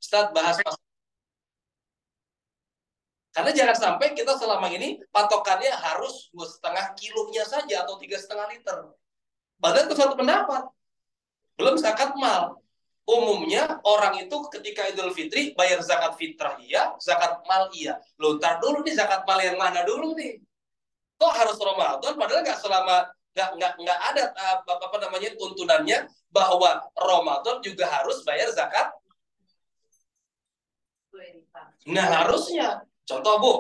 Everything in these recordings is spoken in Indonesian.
Ustaz bahas karena jangan sampai kita selama ini patokannya harus 2,5 kilonya saja atau 3,5 liter. Padahal itu satu pendapat. Belum zakat mal. Umumnya orang itu ketika Idul Fitri bayar zakat fitrah iya, zakat mal iya. Loh, ntar dulu nih zakat mal yang mana dulu nih? Kok harus Ramadan? Padahal nggak ada apa namanya tuntunannya bahwa Ramadan juga harus bayar zakat. Nah harusnya. Contoh Bu,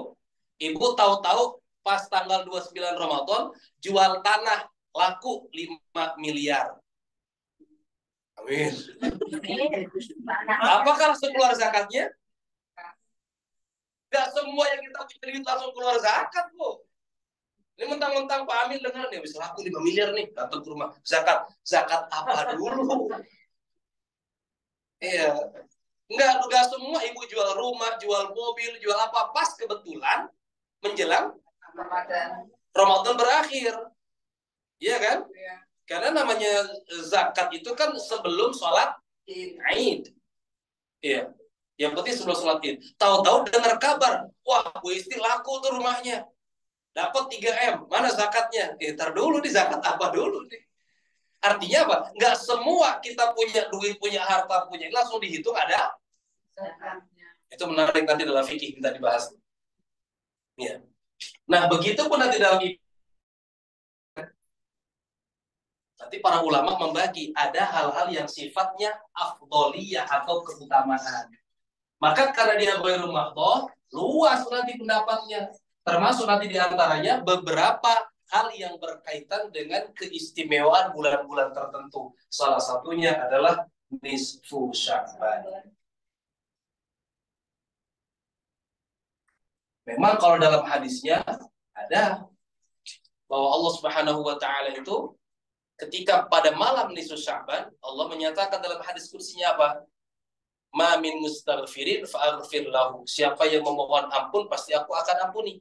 Ibu tahu-tahu pas tanggal 29 Ramadan jual tanah laku 5 miliar. Amin. Apakah langsung keluar zakatnya? Gak semua yang kita punya duit langsung keluar zakat Bu. Ini mentang-mentang Pak Amin dengar nih bisa laku 5 miliar nih datang ke rumah. Zakat apa dulu? Iya. Enggak semua ibu jual rumah, jual mobil, jual apa pas kebetulan menjelang Ramadan berakhir. Iya kan? Iya. Karena namanya zakat itu kan sebelum sholat Id. Iya. Yang penting sebelum sholat Id. Tahu-tahu dengar kabar, wah Bu Isti laku tuh rumahnya. Dapat 3M, mana zakatnya? Ntar dulu nih zakat apa dulu nih? Artinya apa? Nggak semua kita punya duit, punya harta, punya langsung dihitung ada zakatnya. Itu menarik nanti dalam fikih kita dibahas. Ya. Nah, begitu pun nanti dalam nanti para ulama membagi ada hal-hal yang sifatnya afdoliyah atau keutamaan. Maka karena dia ghairu mahdhah, luas nanti pendapatnya. Termasuk nanti diantaranya beberapa hal yang berkaitan dengan keistimewaan bulan-bulan tertentu. Salah satunya adalah nisfu Sya'ban. Memang kalau dalam hadisnya ada bahwa Allah Subhanahu wa taala itu ketika pada malam nisfu Sya'ban, Allah menyatakan dalam hadis kursinya apa? Ma min mustaghfirin fa'aghfir lahu. Siapa yang memohon ampun pasti aku akan ampuni.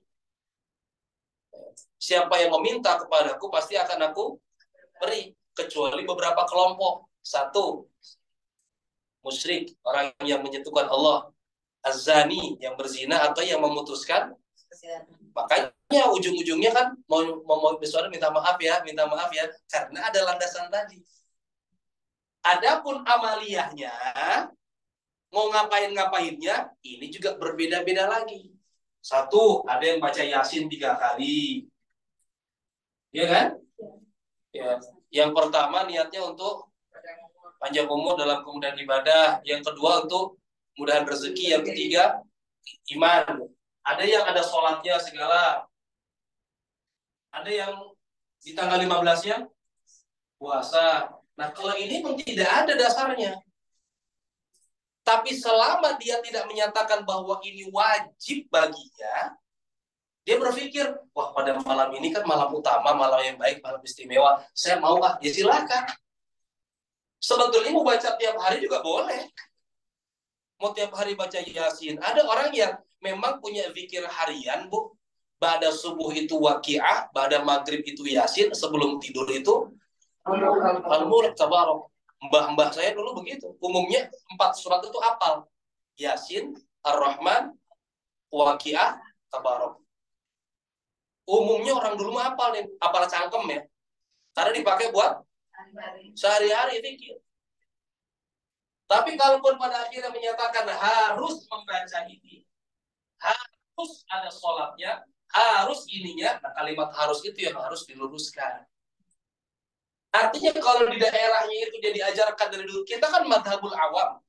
Siapa yang meminta kepadaku pasti akan aku beri, kecuali beberapa kelompok. Satu, musyrik, orang yang menyentuhkan Allah. Az-zani, yang berzina atau yang memutuskan. Makanya ujung-ujungnya kan mau besok minta maaf ya, karena ada landasan tadi. Adapun amaliyahnya, mau ngapainnya, ini juga berbeda-beda lagi. Satu, ada yang baca Yasin 3 kali. Iya kan? Ya. Yang pertama niatnya untuk panjang umur dalam kemudahan ibadah. Yang kedua untuk mudahan rezeki. Yang ketiga iman. Ada yang ada sholatnya segala. Ada yang di tanggal 15-nya puasa. Nah kalau ini memang tidak ada dasarnya. Tapi selama dia tidak menyatakan bahwa ini wajib baginya, dia berpikir, wah pada malam ini kan malam utama, malam yang baik, malam istimewa. Saya mau ya silakan. Sebetulnya mau baca tiap hari juga boleh. Mau tiap hari baca Yasin. Ada orang yang memang punya zikir harian, Bu. Ba'da subuh itu waqi'ah, ba'da maghrib itu Yasin, sebelum tidur itu Al-Mulk Tabarok. Mbah-mbah saya dulu begitu. Umumnya 4 surat itu hafal. Yasin, Ar-Rahman, Waqi'ah, Tabarok. Umumnya orang dulu mah hafal nih, hafal cangkem ya. Karena dipakai buat sehari-hari zikir. Tapi kalaupun pada akhirnya menyatakan harus membaca ini, harus ada sholatnya, harus ininya, nah kalimat harus itu yang harus diluruskan. Artinya kalau di daerahnya itu dia diajarkan dari dulu, kita kan madhabul awam.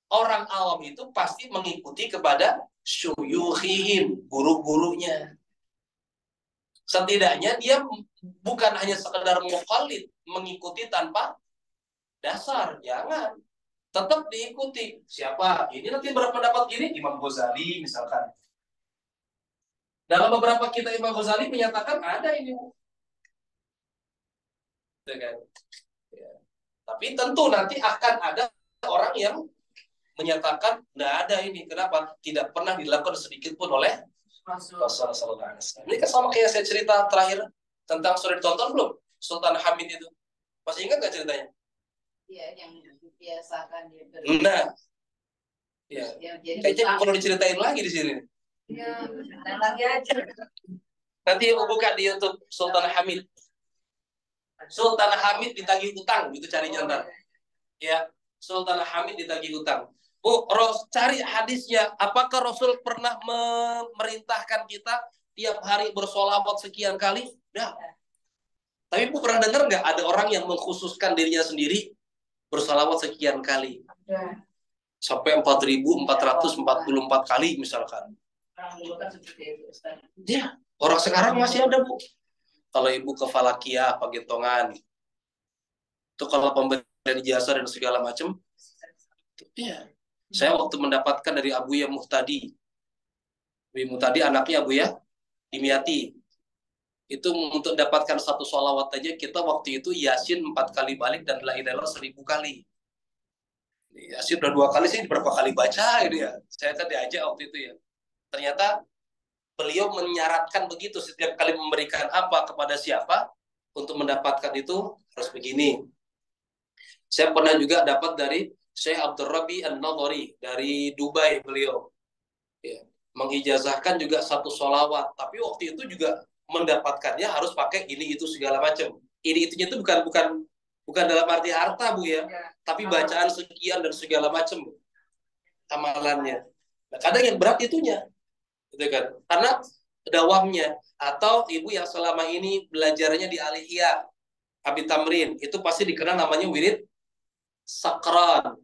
Orang awam itu pasti mengikuti kepada syuyukhihim, guru-gurunya. Setidaknya dia bukan hanya sekedar muqallid, mengikuti tanpa dasar, jangan. Tetap diikuti. Siapa? Ini nanti berpendapat gini, Imam Ghazali misalkan. Dalam beberapa kitab Imam Ghazali menyatakan ada ini. Ya. Tapi tentu nanti akan ada orang yang menyatakan tidak ada ini. Kenapa? Tidak pernah dilakukan sedikit pun oleh Rasulullah SAW. Ini kan sama kayak saya cerita terakhir tentang sudah ditonton belum? Sultan Hamid itu. Masih ingat nggak ceritanya? Iya, yang biasakan dia Nah, Ya. Kayaknya perlu diceritain lagi di sini. Ya, ceritain lagi aja. Nanti aku buka di YouTube Sultan Hamid. Sultan Hamid ditagih utang, itu carinya ntar. Ya, Sultan Hamid ditagih utang. Bu, cari hadisnya. Apakah Rasul pernah memerintahkan kita tiap hari bersolawat sekian kali? Ya. Tapi Bu pernah dengar nggak ada orang yang mengkhususkan dirinya sendiri bersolawat sekian kali? Sampai 4.444 kali misalkan. Ya, orang sekarang masih ada Bu. Kalau Ibu ke Falakia, Pagentongan, itu kalau pemberian ijazah dan segala macam, ya. Saya waktu mendapatkan dari Abuya Muhtadi, Abuya Muhtadi anaknya Abuya Dimyati, itu untuk dapatkan satu sholawat aja kita waktu itu Yasin 4 kali balik dan La ilaha illallah 1000 kali. Yasin udah 2 kali sih, berapa kali baca gitu ya. Saya kan diajak waktu itu ya. Ternyata beliau menyaratkan begitu, setiap kali memberikan apa kepada siapa untuk mendapatkan itu harus begini. Saya pernah juga dapat dari Syekh Abdul Rabi An-Nadhari dari Dubai beliau. Ya, mengijazahkan juga satu sholawat, tapi waktu itu juga mendapatkannya harus pakai ini itu segala macam. Ini itunya itu bukan dalam arti harta Bu ya, tapi bacaan sekian dan segala macam amalannya. Nah, kadang yang berat itunya, gitu kan? Karena dawamnya atau ibu yang selama ini belajarnya di Aliyah Abi Tamrin itu pasti dikenal namanya wirid sakran.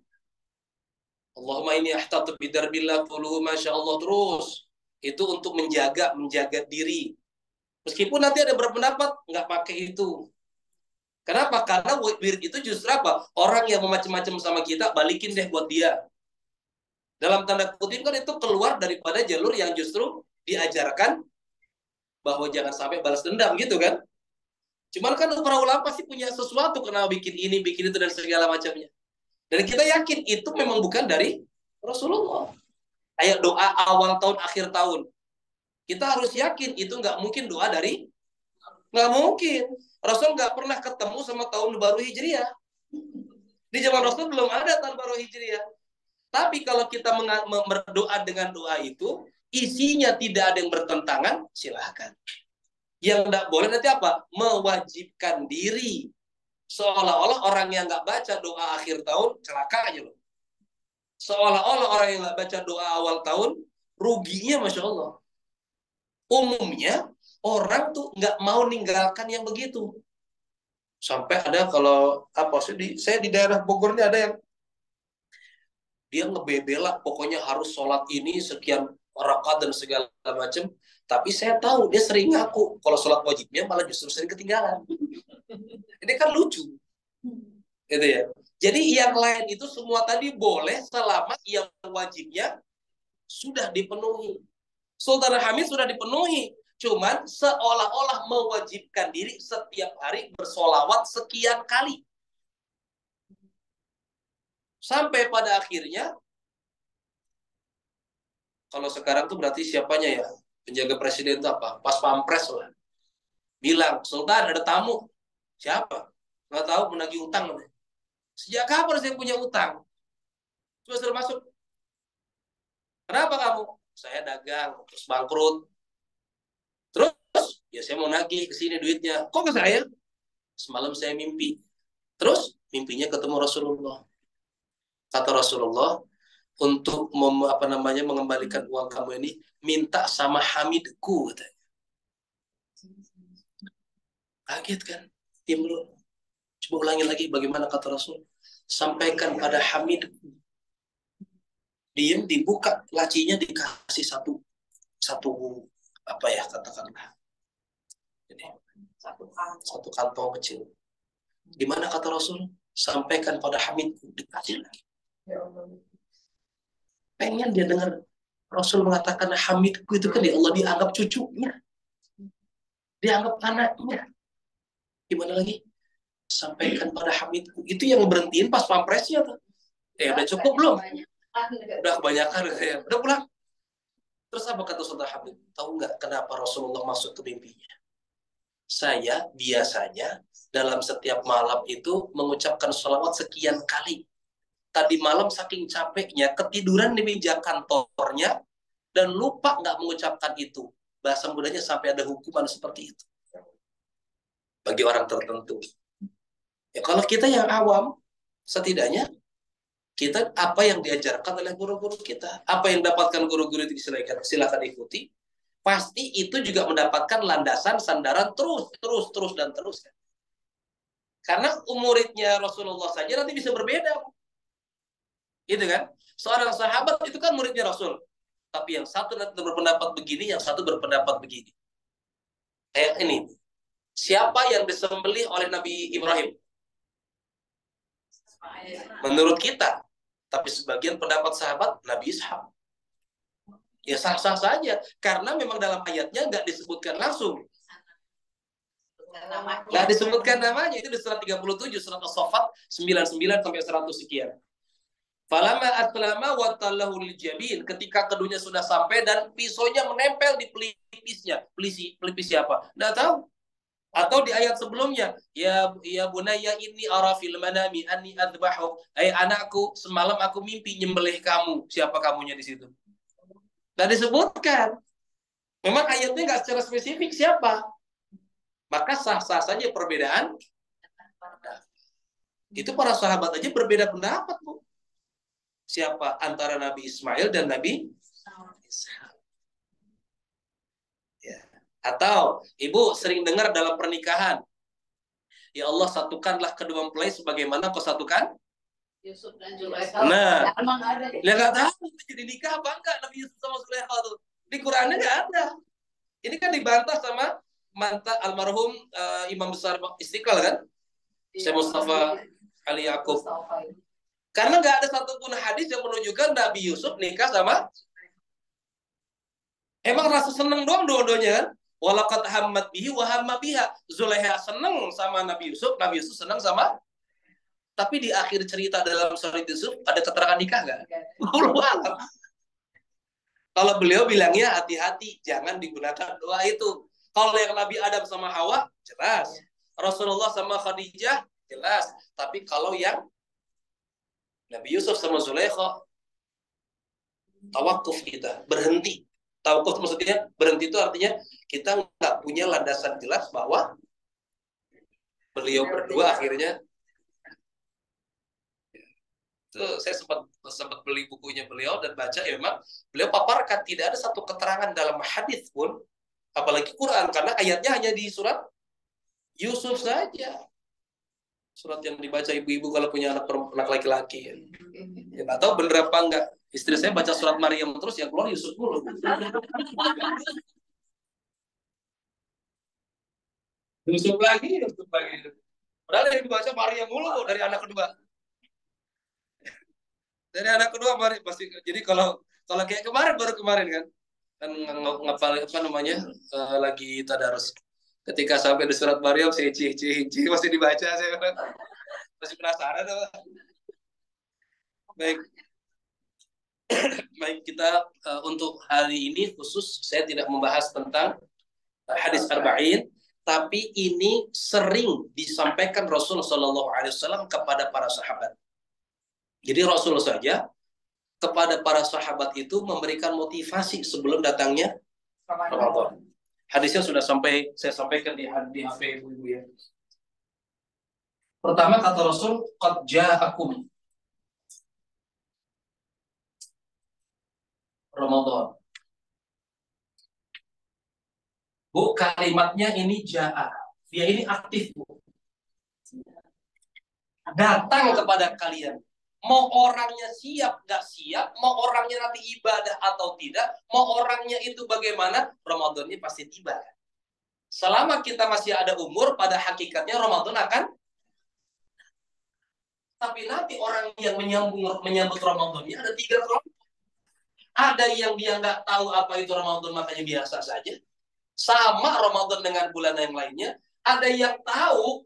Allahumma ini ahtatu bidarbillah quluhu masya Allah terus. Itu untuk menjaga diri. Meskipun nanti ada berpendapat nggak pakai itu. Kenapa? Karena wirid itu justru apa? Orang yang macam-macam sama kita balikin deh buat dia. Dalam tanda kutip kan itu keluar daripada jalur yang justru diajarkan bahwa jangan sampai balas dendam gitu kan. Cuman kan para ulama pasti punya sesuatu kenapa bikin ini, bikin itu dan segala macamnya. Dan kita yakin itu memang bukan dari Rasulullah. Kayak doa awal tahun, akhir tahun. Kita harus yakin itu nggak mungkin doa dari, nggak mungkin. Rasul nggak pernah ketemu sama tahun baru Hijriah. Di zaman Rasul belum ada tahun baru Hijriah. Tapi kalau kita berdoa dengan doa itu, isinya tidak ada yang bertentangan, silahkan. Yang tidak boleh nanti apa? Mewajibkan diri. Seolah-olah orang yang nggak baca doa akhir tahun, celaka aja loh. Seolah-olah orang yang nggak baca doa awal tahun, ruginya Masya Allah. Umumnya, orang tuh nggak mau ninggalkan yang begitu. Sampai ada kalau, saya di daerah Bogor ini ada yang dia ngebebela, pokoknya harus sholat ini sekian rakaat dan segala macam. Tapi saya tahu dia sering ngaku kalau sholat wajibnya malah justru sering ketinggalan. Ini kan lucu, gitu ya. Jadi yang lain itu semua tadi boleh selama yang wajibnya sudah dipenuhi. Sultan Hamid sudah dipenuhi, cuman seolah-olah mewajibkan diri setiap hari bersolawat sekian kali. Sampai pada akhirnya, kalau sekarang tuh berarti siapanya ya? Penjaga presiden itu apa? Pas pampres lah. Bilang, Sultan ada tamu. Siapa? Nggak tahu, menagih utang. Sejak kapan saya punya utang? Coba suruh masuk. Kenapa kamu? Saya dagang, terus bangkrut. Terus, ya saya mau nagih ke sini duitnya. Kok ke saya? Semalam saya mimpi. Terus, mimpinya ketemu Rasulullah. Kata Rasulullah, untuk mengembalikan uang kamu ini, minta sama Hamidku. Katanya. Kaget kan? Diam dulu. Coba ulangi lagi bagaimana kata Rasul. Sampaikan pada Hamidku. Diam, dibuka lacinya, dikasih satu apa ya katakanlah. Jadi, satu kantong kecil. Gimana kata Rasul? Sampaikan pada Hamidku, dikasih lagi. Pengen dia dengar Rasul mengatakan Hamidku itu kan ya Allah dianggap cucunya. Dianggap anaknya. Gimana lagi? Sampaikan pada Hamidku. Itu yang berhentiin pas pampresnya tuh. Udah cukup belum? Udah kebanyakan. Udah pulang. Terus apa kata Sultan Hamid? Tahu nggak kenapa Rasulullah masuk ke mimpinya? Saya biasanya dalam setiap malam itu mengucapkan sholawat sekian kali. tadi malam saking capeknya ketiduran di meja kantornya dan lupa nggak mengucapkan itu. Bahasa mudanya sampai ada hukuman seperti itu bagi orang tertentu. Ya kalau kita yang awam, setidaknya kita apa yang diajarkan oleh guru-guru kita, apa yang dapatkan guru-guru itu silakan ikuti. Pasti itu juga mendapatkan landasan sandaran terus dan terus. Karena muridnya Rasulullah saja nanti bisa berbeda, gitu kan? Seorang sahabat itu kan muridnya Rasul, tapi yang satu nanti berpendapat begini, yang satu berpendapat begini. Kayak ini, siapa yang disembelih oleh Nabi Ibrahim? Menurut kita, tapi sebagian pendapat sahabat Nabi Ishak. Ya sah-sah saja, karena memang dalam ayatnya nggak disebutkan langsung. Nggak disebutkan namanya, itu di surat 37, surat As-Saffat 99 sampai 100 sekian. Falama aslama wa tallahu liljabin, ketika keduanya sudah sampai dan pisaunya menempel di pelipisnya. Pelipis siapa? Nggak tahu. Atau di ayat sebelumnya, ya bunayya inni ara fil manami anni adzbahu. Hai anakku, semalam aku mimpi nyembelih kamu. Siapa kamunya di situ? Nggak disebutkan. Memang ayatnya nggak secara spesifik siapa. Maka sah-sah saja perbedaan. Itu para sahabat aja berbeda pendapat, Bu. Siapa antara Nabi Ismail dan Nabi Ishak. Ya. Atau ibu sering dengar dalam pernikahan, ya Allah satukanlah kedua mempelai sebagaimana kau satukan Yusuf dan Zulaikha. Nah, Emang ada deh. Ya nggak tahu jadi nikah apa enggak Nabi Yusuf sama Zulaikha tuh. Di Qurannya nggak ada. Ini kan dibantah sama mantan almarhum Imam Besar Istiqlal kan? Syekh Mustafa Ali Yaakob. Karena nggak ada satupun hadis yang menunjukkan Nabi Yusuf nikah sama. Emang rasa seneng doang dua-duanya kan? Walaqad hammat bihi wa hamma biha. Zulaikha seneng sama Nabi Yusuf seneng sama. Tapi di akhir cerita dalam surat Yusuf ada keterangan nikah nggak? Kalau beliau bilangnya hati-hati, jangan digunakan doa itu. Kalau yang Nabi Adam sama Hawa, jelas. Rasulullah sama Khadijah, jelas. Tapi kalau yang Nabi Yusuf sama Zulaikha, tawakuf kita, berhenti. Tawakuf maksudnya berhenti itu artinya kita nggak punya landasan jelas bahwa beliau berdua akhirnya. Itu saya sempat beli bukunya beliau dan baca, ya memang beliau paparkan tidak ada satu keterangan dalam hadis pun, apalagi Quran, karena ayatnya hanya di surat Yusuf saja, surat yang dibaca ibu-ibu kalau punya anak laki-laki. Ya nggak tahu bener apa enggak. Istri saya baca surat Maryam terus, yang keluar Yusuf dulu. Yusuf lagi. Padahal yang dibaca Maryam mulu dari anak kedua. Pasti. Jadi kalau kayak baru kemarin kan ngapal apa namanya lagi tadarus. Ketika sampai di surat Maryam saya cih masih dibaca, saya masih penasaran. Baik kita untuk hari ini khusus saya tidak membahas tentang hadis arba'in, tapi ini sering disampaikan Rasulullah SAW kepada para sahabat. Jadi Rasul saja kepada para sahabat itu memberikan motivasi sebelum datangnya Ramadan. Hadisnya sudah saya sampaikan di HP ibu-ibu ya. Pertama kata Rasul, qad ja'akum Ramadan. Bu, kalimatnya ini ja'a. Dia ini aktif, Bu. Datang kepada kalian. Mau orangnya siap gak siap, mau orangnya nanti ibadah atau tidak, mau orangnya itu bagaimana, Ramadan ini pasti tiba. Selama kita masih ada umur, pada hakikatnya Ramadan akan. Tapi nanti orang yang menyambut Ramadan ini ada 3 kelompok. Ada yang dia nggak tahu apa itu Ramadan, makanya biasa saja. Sama Ramadan dengan bulan yang lainnya. Ada yang tahu,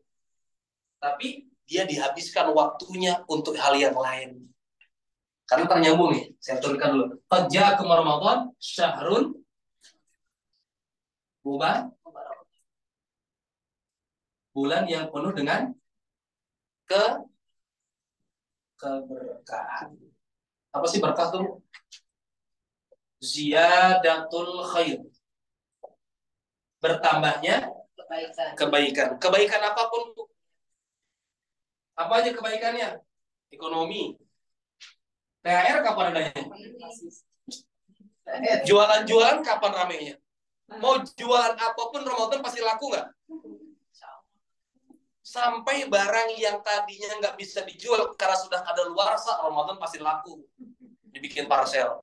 tapi dia dihabiskan waktunya untuk hal yang lain. Karena ternyambung nih, saya turunkan dulu. Qad ja'akum Ramadan syahrun bulan yang penuh dengan keberkahan. Apa sih berkah tuh? Ziyadatul khair. Bertambahnya kebaikan. Kebaikan apapun, Bu. Apa aja kebaikannya? Ekonomi. THR kapan adanya? Jualan-jualan kapan ramenya? Mau jualan apapun Ramadan pasti laku nggak? Sampai barang yang tadinya nggak bisa dijual karena sudah ada luarsa, Ramadan pasti laku. Dibikin parcel.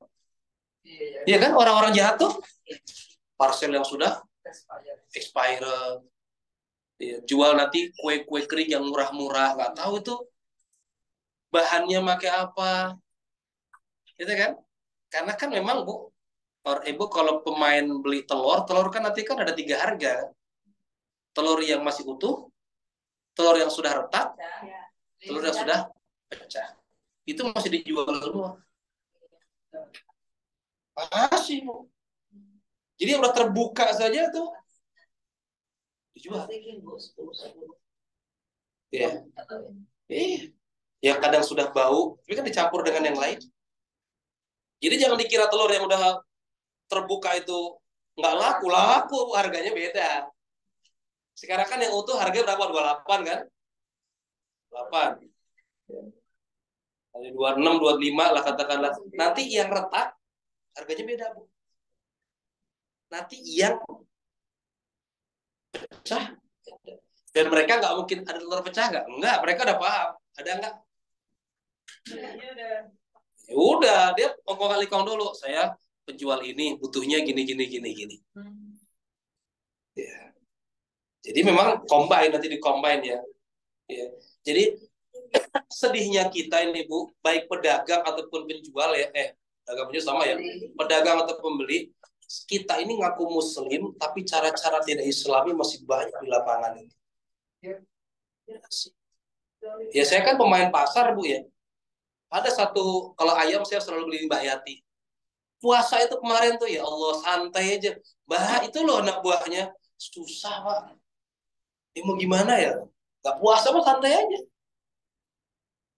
Iya kan? Orang-orang jahat tuh parcel yang sudah expired. Ya, jual nanti kue-kue kering yang murah-murah, nggak tahu itu bahannya pakai apa, gitu kan? Karena kan memang Bu, Ibu kalau pemain beli telur kan nanti kan ada 3 harga. Telur yang masih utuh, telur yang sudah retak, telur yang sudah pecah. Itu masih dijual semua. Masih, Bu. Jadi yang udah terbuka saja tuh dijual. Ya. Ya kadang sudah bau, tapi kan dicampur dengan yang lain. Jadi jangan dikira telur yang udah terbuka itu nggak laku, harganya beda. Sekarang kan yang utuh harganya berapa? 28 kan? 8. Kali 26, 25 lah katakanlah. Nanti yang retak harganya beda, Bu. Nanti yang pecah. Dan mereka nggak mungkin ada telur pecah nggak? Enggak, mereka udah paham. Ada nggak? Ya udah, dia kali dulu. Saya penjual ini butuhnya gini. Ya. Jadi memang combine, nanti di-combine ya. Ya. Jadi sedihnya kita ini Bu, baik pedagang ataupun penjual ya, pedagang penjual sama ya, pedagang atau pembeli, kita ini ngaku muslim, tapi cara-cara tidak islami masih banyak di lapangan ini. Ya saya kan pemain pasar Bu ya. Ada satu, kalau ayam saya selalu beli Mbak Yati. Puasa itu kemarin tuh ya Allah santai aja. Bah itu loh anak buahnya susah Pak. Ya mau gimana ya? Gak puasa mah santai aja.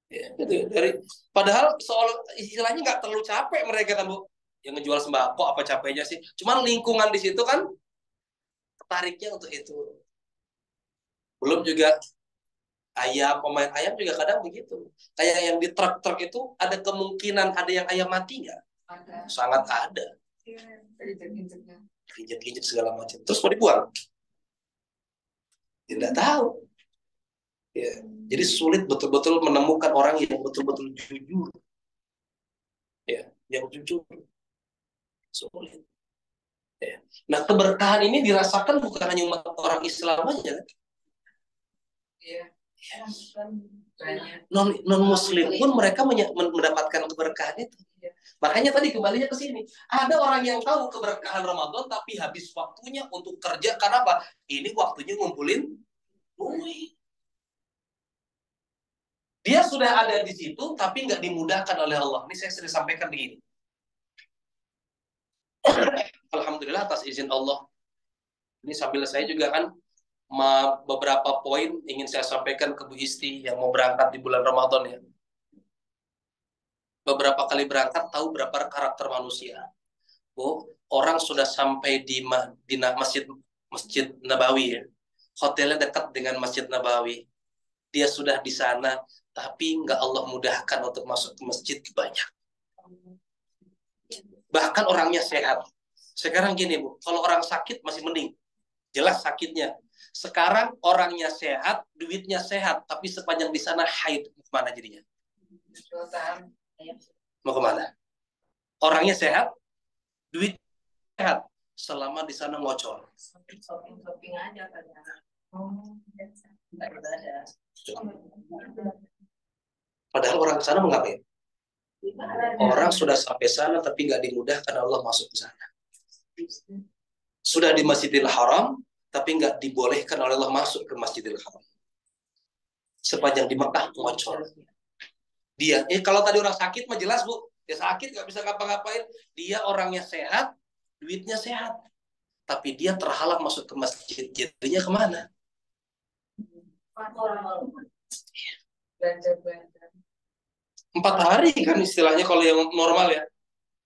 Ya, gitu. Padahal soal istilahnya nggak terlalu capek mereka kan Bu. Yang ngejual sembako apa capeknya sih? Cuman lingkungan di situ kan tertariknya untuk itu. Belum juga pemain ayam juga kadang begitu. Kayak yang di truk-truk itu ada kemungkinan ada yang ayam mati nggak? Sangat ada. Injek-injek segala macam. Terus mau dibuang? Tidak tahu. Ya. Jadi sulit betul-betul menemukan orang yang betul-betul jujur. Ya, yang jujur. Sulit. Ya. Nah, keberkahan ini dirasakan bukan hanya umat orang Islam aja. Ya. Non Muslim pun mereka mendapatkan keberkahan itu. Makanya tadi kembalinya ke sini. Ada orang yang tahu keberkahan Ramadan tapi habis waktunya untuk kerja karena apa? Ini waktunya ngumpulin duit. Dia sudah ada di situ tapi nggak dimudahkan oleh Allah. Ini saya sering sampaikan begini. Alhamdulillah atas izin Allah. Ini sambil saya juga kan beberapa poin ingin saya sampaikan ke Bu Isti yang mau berangkat di bulan Ramadan ya. Beberapa kali berangkat tahu berapa karakter manusia. Bu, orang sudah sampai di Masjid Nabawi ya. Hotelnya dekat dengan Masjid Nabawi. Dia sudah di sana, tapi nggak Allah mudahkan untuk masuk ke masjid banyak. Bahkan orangnya sehat. Sekarang gini Bu, kalau orang sakit masih mending. Jelas sakitnya. Sekarang orangnya sehat, duitnya sehat, tapi sepanjang di sana haid, kemana jadinya? Mau kemana? Orangnya sehat, duit sehat, selama di sana ngocor. Shopping aja kan. Padahal orang ke sana mengapain? Orang sudah sampai sana tapi nggak dimudahkan Allah masuk ke sana. Sudah di Masjidil Haram tapi nggak dibolehkan oleh Allah masuk ke Masjidil Haram. Sepanjang di Mekah ngocor. Dia, kalau tadi orang sakit mah jelas Bu, dia sakit nggak bisa ngapa-ngapain. Dia orangnya sehat, duitnya sehat, tapi dia terhalang masuk ke masjid. Jadinya kemana? 4 hari kan istilahnya kalau yang normal ya.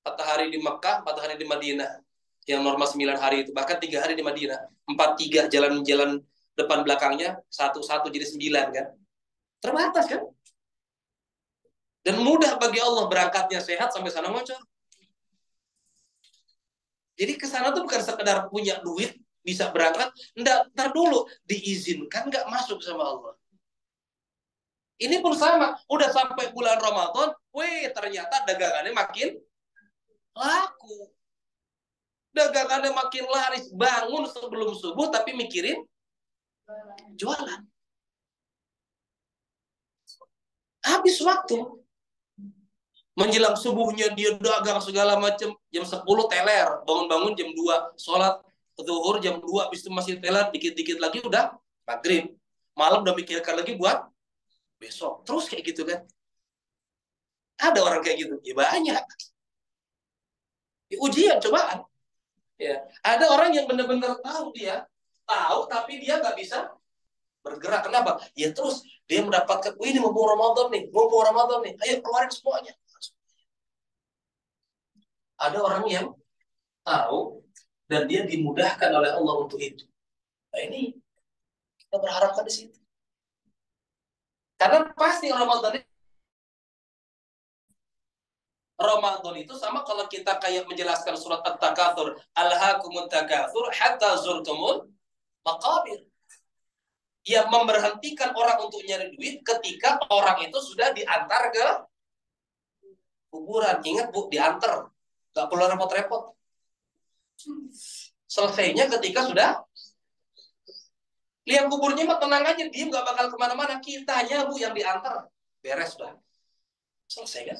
4 hari di Mekah, 4 hari di Madinah. Yang normal 9 hari itu. Bahkan 3 hari di Madinah. 4, 3 jalan-jalan depan belakangnya. 1, jadi 9 kan. Terbatas kan. Dan mudah bagi Allah berangkatnya sehat sampai sana ngocor. Jadi ke sana tuh bukan sekedar punya duit, bisa berangkat. Ntar dulu. Diizinkan nggak masuk sama Allah. Ini pun sama. Udah sampai bulan Ramadan. Ternyata dagangannya makin laku. Dagangannya makin laris, bangun sebelum subuh tapi mikirin jualan. Habis waktu. Menjelang subuhnya dia dagang segala macam, jam 10 teler, bangun-bangun jam 2, sholat zuhur jam 2, habis itu masih teler, dikit-dikit lagi udah maghrib. Malam udah mikirkan lagi buat besok. Terus kayak gitu kan. Ada orang kayak gitu? Ya banyak. Ujian, cobaan. Ya. Ada orang yang benar-benar tahu tapi dia nggak bisa bergerak. Kenapa? Ya terus dia mendapatkan, ini mumpung Ramadan nih, ayo keluarin semuanya. Ada orang yang tahu dan dia dimudahkan oleh Allah untuk itu. Nah ini kita berharapkan di situ. Karena pasti Ramadan itu sama kalau kita kayak menjelaskan surat At-Takatsur, alhaakumut takatsur hatta zurtumul maqabir. Yang memberhentikan orang untuk nyari duit ketika orang itu sudah diantar ke kuburan. Ingat Bu, diantar. Gak perlu repot-repot. Selesainya ketika sudah lihat kuburnya mah tenang aja, dia gak bakal kemana-mana. Kitanya Bu yang diantar. Beres sudah. Selesai kan?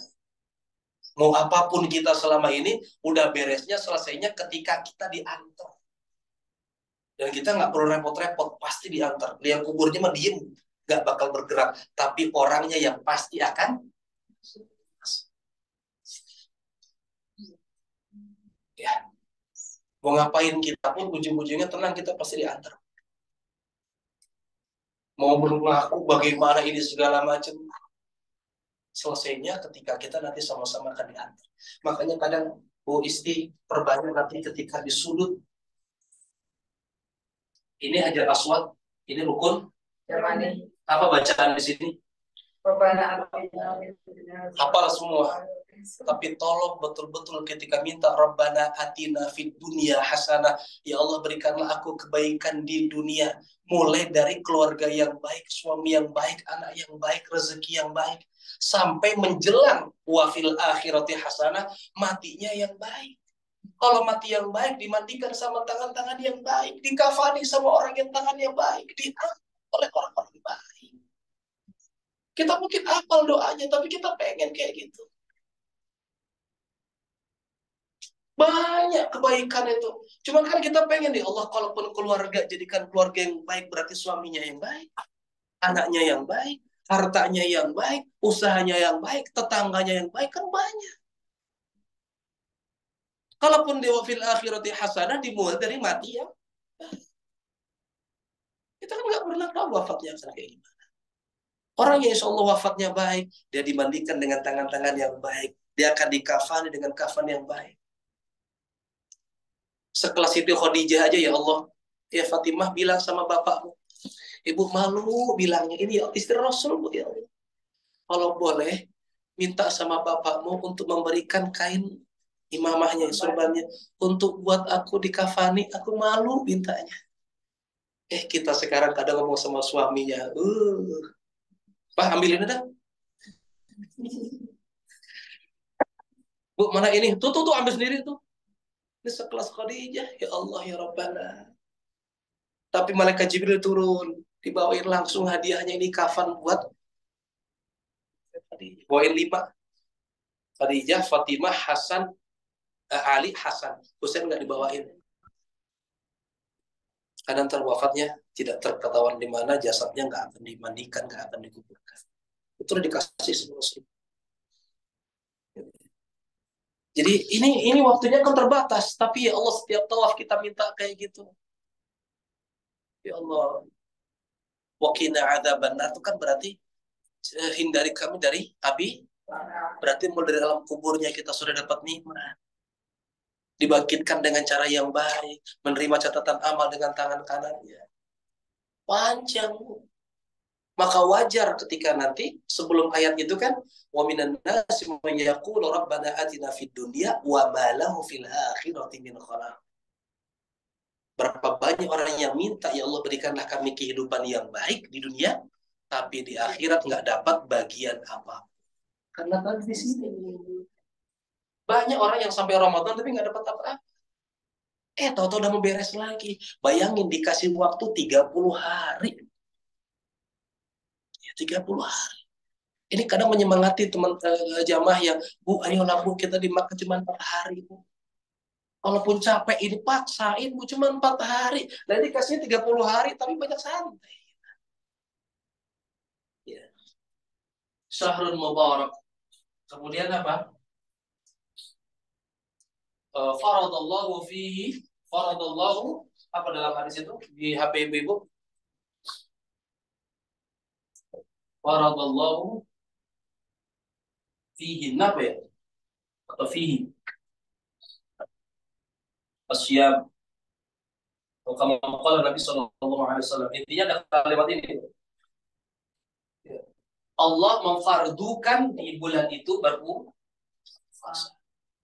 Mau apapun kita selama ini, udah beresnya selesainya ketika kita diantar. Dan kita nggak perlu repot-repot, pasti diantar. Lihat kuburnya mah diem, nggak bakal bergerak. Tapi orangnya yang pasti akan ya. Mau ngapain kita pun ujung-ujungnya tenang, kita pasti diantar. Mau mengaku bagaimana ini segala macam, selesainya ketika kita nanti sama-sama akan diantar. Makanya kadang Bu Isti perbanyak nanti ketika di sudut. Ini Hajar Aswad, ini rukun. Apa bacaan di sini? Hafal semua. Tapi tolong betul-betul ketika minta Rabbana atina fid dunya hasanah, ya Allah berikanlah aku kebaikan di dunia, mulai dari keluarga yang baik, suami yang baik, anak yang baik, rezeki yang baik, sampai menjelang wa fil akhirati hasanah, matinya yang baik. Kalau mati yang baik dimandikan sama tangan-tangan yang baik, dikafani sama orang yang tangan yang baik, diangkat oleh orang-orang baik. Kita mungkin hafal doanya, tapi kita pengen kayak gitu. Banyak kebaikan itu. Cuma kan kita pengen nih Allah, kalaupun keluarga, jadikan keluarga yang baik, berarti suaminya yang baik, anaknya yang baik, hartanya yang baik, usahanya yang baik, tetangganya yang baik, kan banyak. Kalaupun di wafil akhirati hasanah dimulai dari mati ya. Kita kan nggak pernah tahu wafatnya akan kayak gimana. Orang yang insya Allah wafatnya baik, dia dimandikan dengan tangan-tangan yang baik, dia akan dikafani dengan kafan yang baik. Sekelas Siti Khadijah aja ya Allah, ya Fatimah bilang sama bapakmu, ibu malu bilangnya, ini ya istri Rasul Bu ya Allah. Kalau boleh minta sama bapakmu untuk memberikan kain imamahnya, sorbannya, untuk buat aku dikafani, aku malu mintanya. Kita sekarang kadang ngomong sama suaminya, Pak ambilin dah. Bu mana ini? Tuh ambil sendiri tuh. Ini sekelas Khadijah, ya Allah ya Rabbana. Tapi malaikat Jibril turun, dibawain langsung hadiahnya, ini kafan buat Khadijah. Bawain 5. Khadijah, Fatimah, Hasan, Ali, Hasan. Husain nggak dibawain. Karena ntar wafatnya tidak terketahuan di mana, jasadnya nggak akan dimandikan, nggak akan dikuburkan. Itu udah dikasih semua. Jadi ini waktunya kan terbatas, tapi ya Allah setiap tawaf kita minta kayak gitu. Ya Allah, waqina adzabannar itu kan berarti hindari kami dari api Berarti mulai dari alam kuburnya kita sudah dapat nikmat. Dibangkitkan dengan cara yang baik, menerima catatan amal dengan tangan kanannya. Panjang. Maka wajar ketika nanti sebelum ayat itu kan wa minan nasi man yaqulu rabbana atina fid dunya wa ma lahu fil akhirati min khalaq. Berapa banyak orang yang minta, ya Allah berikanlah kami kehidupan yang baik di dunia, tapi di akhirat nggak dapat bagian apa. Karena tadi di sini banyak orang yang sampai Ramadan tapi nggak dapat apa-apa. Tahu-tahu udah mau beres lagi. Bayangin dikasih waktu 30 hari. Ya, 30 hari. Ini kadang menyemangati teman jamaah yang, Bu, ayolah Bu, kita di Makkah cuma 4 hari, Bu. Walaupun capek ini paksain, Bu, cuma 4 hari. Nah, dikasihnya 30 hari, tapi banyak santai. Ya. Syahrul Mubarak. Kemudian apa? Faradallahu fihi. Faradallahu, apa dalam hadis itu? Di HP Ibu. Faradallahu fihi, apa ya? Atau fihi asyam. Kama qala Nabi sallallahu alaihi wasallam. Intinya ada kalimat ini. Allah memfardukan di bulan itu berpuasa.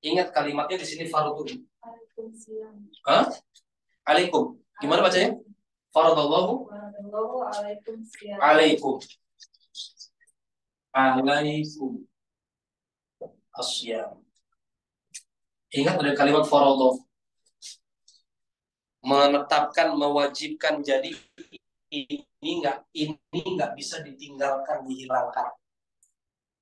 Ingat kalimatnya di sini fardu. Hah? Alaikum. Gimana bacanya? Faradallahu alaikum. Alaikum asyam. Ingat ada kalimat faradallahu. Menetapkan, mewajibkan, jadi ini nggak bisa ditinggalkan, dihilangkan.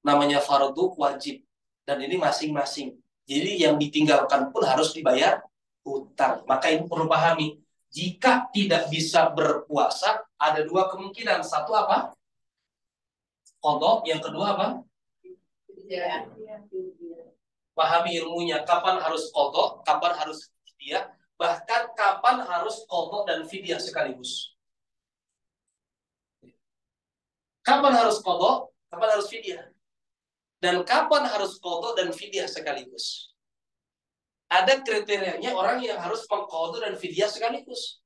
Namanya fardu wajib, dan ini masing-masing. Jadi yang ditinggalkan pun harus dibayar hutang. Maka ini perlu pahami. Jika tidak bisa berpuasa, ada 2 kemungkinan. Satu apa? Qadha. Yang kedua apa? Ya. Pahami ilmunya. Kapan harus qadha, kapan harus fidyah, bahkan kapan harus qadha dan fidyah sekaligus. Kapan harus qadha, kapan harus fidyah. Dan kapan harus qadha dan fidyah sekaligus. Ada kriterianya orang yang harus mengqadha dan fidyah sekaligus.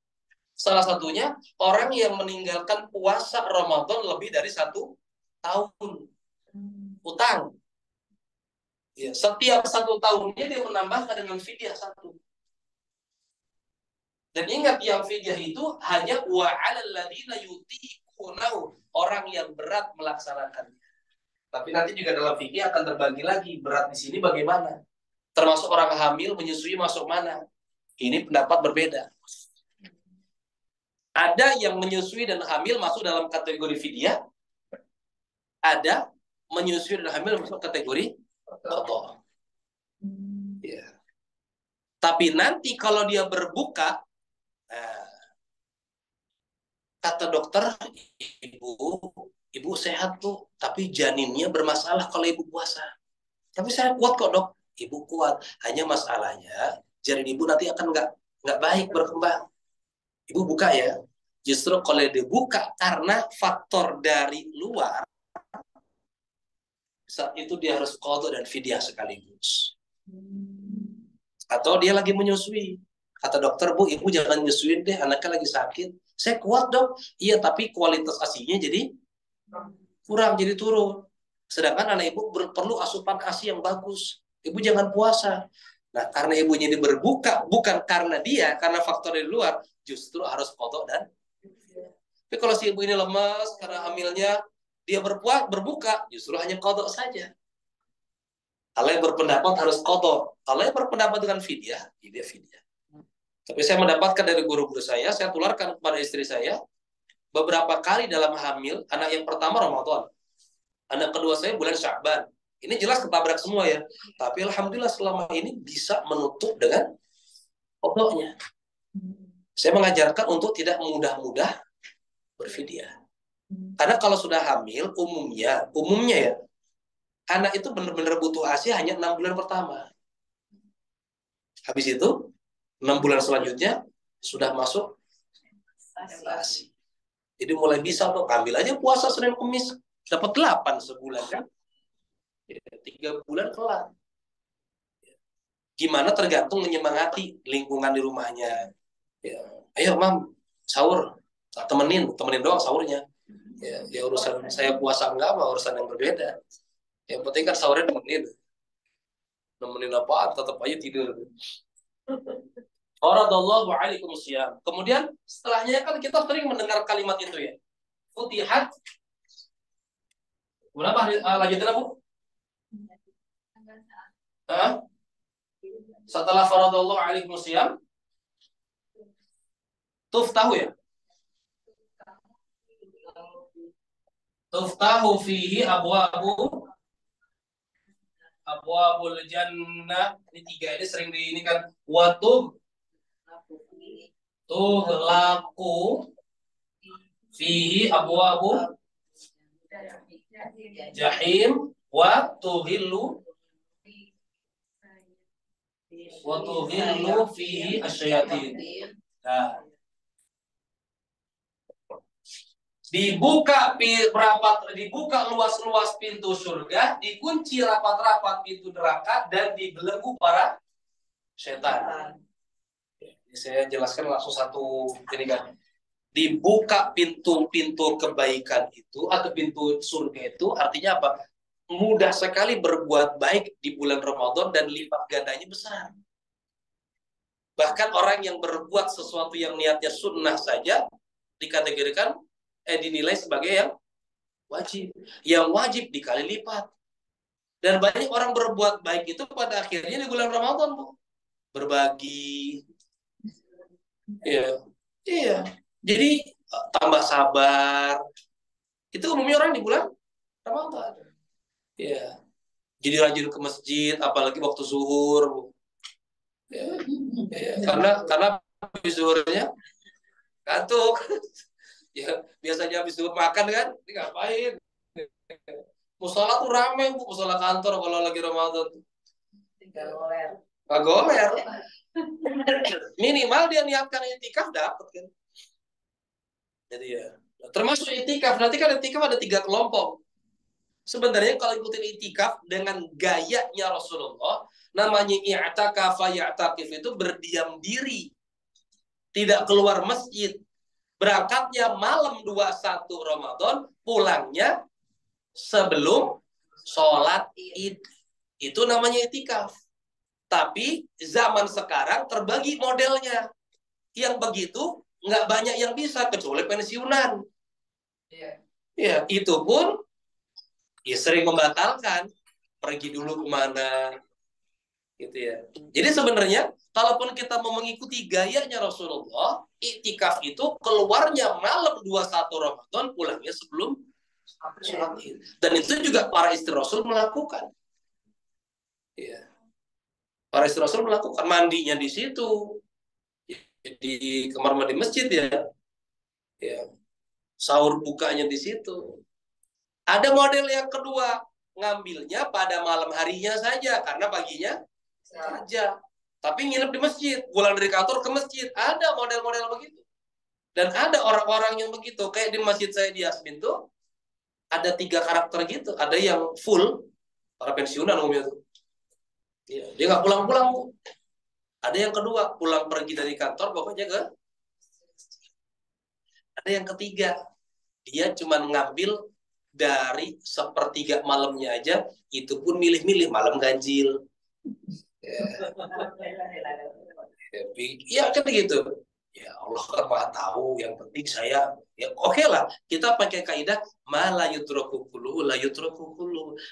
Salah satunya orang yang meninggalkan puasa Ramadan lebih dari 1 tahun. Utang. Ya, setiap 1 tahunnya dia menambahkan dengan fidyah 1. Dan ingat yang fidyah itu hanya wa 'alal ladzina yutiqunahu, orang yang berat melaksanakannya. Tapi nanti juga dalam fikih akan terbagi lagi berat di sini bagaimana. Termasuk orang hamil menyusui masuk mana. Ini pendapat berbeda. Ada yang menyusui dan hamil masuk dalam kategori fidyah. Ada menyusui dan hamil masuk kategori qadha. Ya. Tapi nanti kalau dia berbuka, kata dokter, ibu sehat tuh, tapi janinnya bermasalah kalau ibu puasa. Tapi saya kuat kok dok. Ibu kuat, hanya masalahnya janin ibu nanti akan nggak baik berkembang. Ibu buka ya. Justru kalau dia buka karena faktor dari luar, saat itu dia harus qadha dan fidyah sekaligus. Atau dia lagi menyusui. Kata dokter, Bu, ibu jangan nyusuin deh, anaknya lagi sakit. Saya kuat dok. Iya, tapi kualitas ASI-nya jadi kurang, jadi turun. Sedangkan anak ibu perlu asupan ASI yang bagus. Ibu jangan puasa. Nah, karena ibunya ini berbuka, bukan karena dia, karena faktor dari luar, justru harus qadha dan. Tapi kalau si ibu ini lemas karena hamilnya, dia berbuka, justru hanya qadha saja. Kalau yang berpendapat harus qadha. Kalau yang berpendapat dengan fidyah, dia fidyah. Tapi saya mendapatkan dari guru-guru saya tularkan kepada istri saya, beberapa kali dalam hamil, anak yang pertama Ramadan, anak kedua saya bulan Sya'ban. Ini jelas ketabrak semua ya. Tapi alhamdulillah selama ini bisa menutup dengan qadha-nya. Saya mengajarkan untuk tidak mudah-mudah berfidyah. Karena kalau sudah hamil, umumnya ya, anak itu benar-benar butuh ASI hanya 6 bulan pertama. Habis itu, 6 bulan selanjutnya sudah masuk ASI. Jadi mulai bisa tuh, ambil aja puasa Senin Kamis, dapat 8 sebulan kan. Ya, 3 bulan kelar. Gimana tergantung menyemangati lingkungan di rumahnya. Ya, ayo mam, sahur. Temenin doang sahurnya. Ya urusan saya puasa enggak apa urusan yang berbeda. Yang penting kan sahurnya nemenin apa tetap aja tidur. Faradallahu alaikum siyam. Kemudian setelahnya kan kita sering mendengar kalimat itu ya. Futihat. Kenapa lanjutin apa? Hah? Setelah faradallahu alaikum siyam, tuftahu ya. Tuftahu fihi abwabul jannah. Ini 3 ini sering ini kan watub laku fihi abwabu jahim wa tuhillu fihi asyayatin. Nah, dibuka luas-luas pintu surga, dikunci rapat-rapat pintu neraka, dan dibelenggu para setan. Ini saya jelaskan langsung satu ini kan. Dibuka pintu-pintu kebaikan itu atau pintu surga itu artinya apa? Mudah sekali berbuat baik di bulan Ramadan dan lipat gandanya besar. Bahkan orang yang berbuat sesuatu yang niatnya sunnah saja dikategorikan dinilai sebagai yang wajib. Yang wajib dikali lipat. Dan banyak orang berbuat baik itu pada akhirnya di bulan Ramadan, Bu. Berbagi. Iya. Iya. Jadi tambah sabar. Itu umumnya orang di bulan Ramadan. Ya. Jadi rajin ke masjid, apalagi waktu zuhur. Ya. Ya. Karena habis zuhurnya kantuk. Ya, biasanya habis zuhur makan kan, ini ngapain? Musola tuh rame, Bu, musola kantor kalau lagi Ramadan. Gak goler. Minimal dia niatkan itikaf dapat kan. Jadi ya, termasuk itikaf. Nanti kan itikaf ada 3 kelompok. Sebenarnya kalau ikutin itikaf dengan gayanya Rasulullah, namanya i'takaf ya'takif itu berdiam diri. Tidak keluar masjid. Berangkatnya malam 21 Ramadan, pulangnya sebelum sholat id. Itu namanya itikaf. Tapi zaman sekarang terbagi modelnya. Yang begitu nggak banyak yang bisa kecuali pensiunan. Ya, itu pun ya sering membatalkan. Pergi dulu kemana. Gitu ya. Jadi sebenarnya kalaupun kita mau mengikuti gayanya Rasulullah, iktikaf itu keluarnya malam 21 Ramadan, pulangnya sebelum sholat id. Dan itu juga para istri Rasul melakukan. Ya. Para istri Rasul melakukan mandinya di situ. Di kamar mandi masjid ya. Ya. Sahur bukanya di situ. Ada model yang kedua, ngambilnya pada malam harinya saja karena paginya saja. Tapi nginep di masjid, pulang dari kantor ke masjid. Ada model-model begitu. Dan ada orang-orang yang begitu. Kayak di masjid saya di Yasmin tuh ada 3 karakter gitu. Ada yang full, para pensiunan umumnya tuh. Ya, dia nggak pulang-pulang. Ada yang kedua, pulang pergi dari kantor pokoknya ke. Ada yang ketiga, dia cuma ngambil dari 1/3 malamnya aja, itu pun milih-milih malam ganjil. Ya kan gitu. Ya Allah kan Maha tahu, yang penting saya ya oke lah, kita pakai kaidah la yutraku kullu,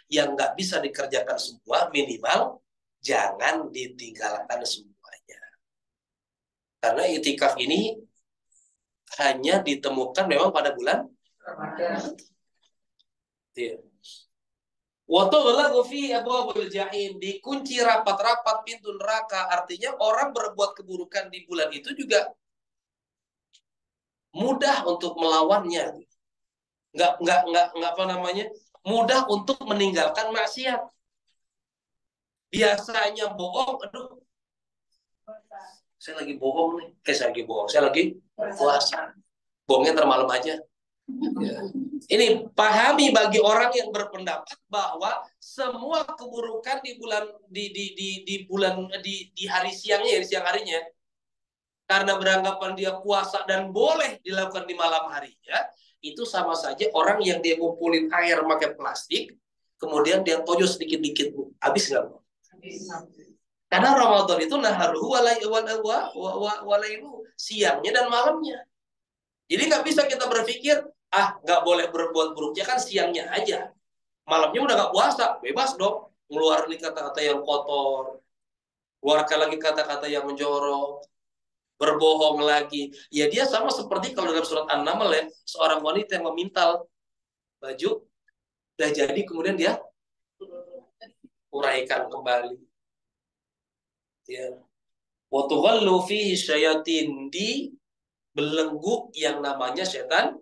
yang nggak bisa dikerjakan semua minimal jangan ditinggalkan semuanya. Karena itikaf ini hanya ditemukan memang pada bulan Ramadan. Iya. Dikunci rapat-rapat pintu neraka, artinya orang berbuat keburukan di bulan itu juga mudah untuk melawannya. Nggak apa namanya? Mudah untuk meninggalkan maksiat. Biasanya bohong, aduh. Saya lagi bohong nih. Saya lagi puasa. Bohongnya ntar malam aja. Ya. Ini pahami bagi orang yang berpendapat bahwa semua keburukan di bulan di hari siangnya, di siang harinya, karena beranggapan dia puasa dan boleh dilakukan di malam harinya, itu sama saja orang yang dia ngumpulin air pakai plastik, kemudian dia toyo sedikit-dikit, habis nggak? Karena Ramadan itu naharuhu walailu, siangnya dan malamnya. Jadi nggak bisa kita berpikir, nggak boleh berbuat buruknya kan siangnya aja. Malamnya udah nggak puasa, bebas dong. Ngeluarin kata-kata yang kotor, keluarkan lagi kata-kata yang menjorok, berbohong lagi. Ya dia sama seperti kalau dalam surat An-Naml ya, seorang wanita yang memintal baju, udah jadi kemudian dia uraikan kembali. Ya. Wa tughallu fihi syayatin, di belenggu yang namanya setan.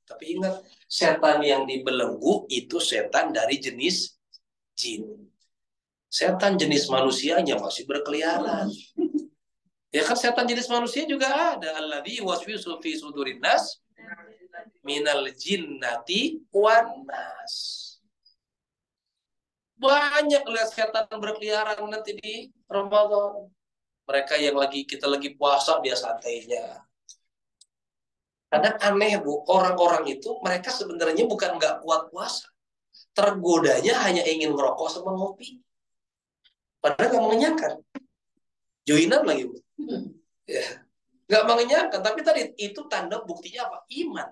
Tapi ingat, setan yang dibelenggu itu setan dari jenis jin. Setan jenis manusianya masih berkeliaran. Ya kan setan jenis manusia juga ada. Alladzi waswisu fi sudurin nas minal jinnati wan nas. Banyak lihat setan berkeliaran nanti di Ramadan. Mereka yang kita lagi puasa dia santainya. Karena aneh Bu, orang-orang itu mereka sebenarnya bukan nggak kuat puasa. Tergodanya hanya ingin merokok sama ngopi. Padahal nggak mengenyangkan. Joinan lagi Bu. Ya. Nggak mengenyangkan, tapi tadi itu tanda buktinya apa? Iman.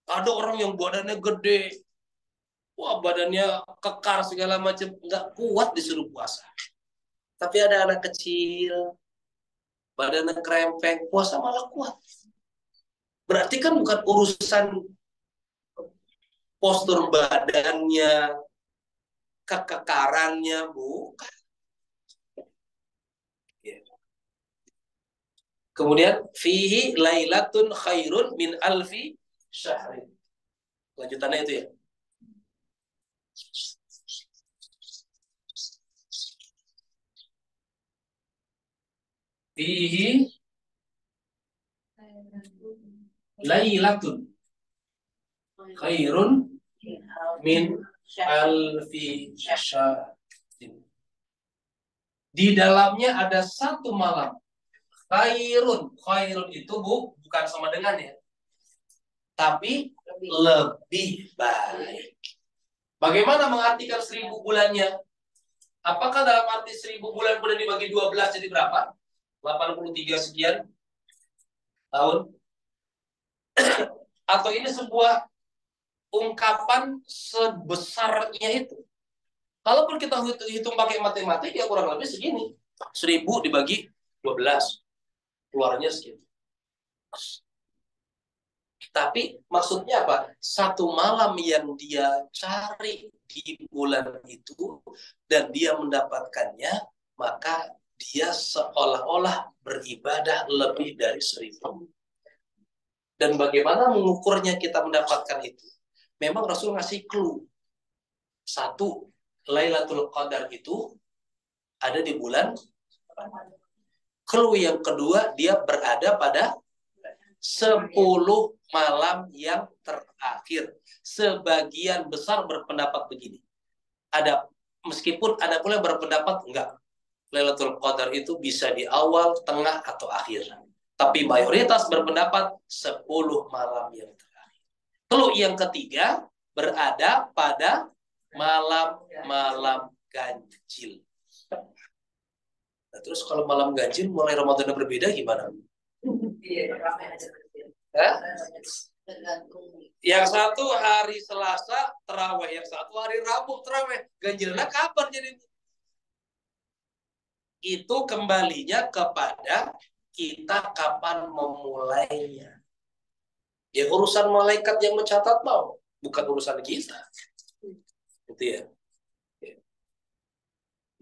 Ada orang yang badannya gede, wah badannya kekar segala macam, nggak kuat disuruh puasa. Tapi ada anak kecil, badannya krempeng, puasa malah kuat. Berarti kan bukan urusan postur badannya, kekekarannya, bukan. Ya. Kemudian fihi lailatun khairun min alfi syahrin. Lanjutannya itu ya. Fihi lailatun khairun min alfi syahrin. Di dalamnya ada satu malam. Khairun itu bukan sama dengan ya, tapi lebih baik. Bagaimana mengartikan 1000 bulannya? Apakah dalam arti 1000 bulan kemudian dibagi 12 jadi berapa? 83 sekian tahun? Atau ini sebuah ungkapan sebesarnya itu? Kalaupun kita hitung pakai matematik ya kurang lebih segini. 1000 dibagi 12. Keluarnya segitu. Tapi maksudnya apa? Satu malam yang dia cari di bulan itu dan dia mendapatkannya, maka dia seolah-olah beribadah lebih dari 1000. Dan bagaimana mengukurnya kita mendapatkan itu? Memang Rasul ngasih clue. Satu, Lailatul Qadar itu ada di bulan. Clue yang kedua, dia berada pada 10 malam yang terakhir. Sebagian besar berpendapat begini. Meskipun ada pula yang berpendapat enggak. Lailatul Qadar itu bisa di awal, tengah, atau akhir. Tapi mayoritas berpendapat 10 malam yang terakhir. Clue yang ketiga berada pada malam-malam ganjil. Nah, terus kalau malam ganjil mulai Ramadan berbeda gimana? Yang satu hari Selasa terawih, yang satu hari Rabu terawih. Ganjilnya kapan jadi? Itu kembalinya kepada kita kapan memulainya. Ya urusan malaikat yang mencatat mau, bukan urusan kita. Gitu ya.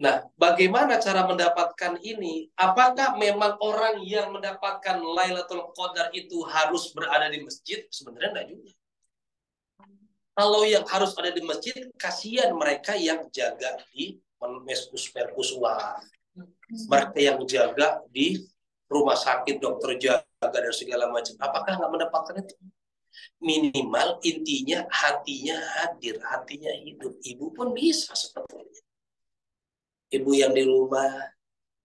Nah, bagaimana cara mendapatkan ini? Apakah memang orang yang mendapatkan Lailatul Qadar itu harus berada di masjid? Sebenarnya enggak juga. Kalau yang harus ada di masjid, kasihan mereka yang jaga di merkusua, mereka yang jaga di rumah sakit, dokter jaga dan segala macam. Apakah nggak mendapatkan itu? Minimal intinya hatinya hadir, hatinya hidup. Ibu pun bisa sebetulnya. Ibu yang di rumah,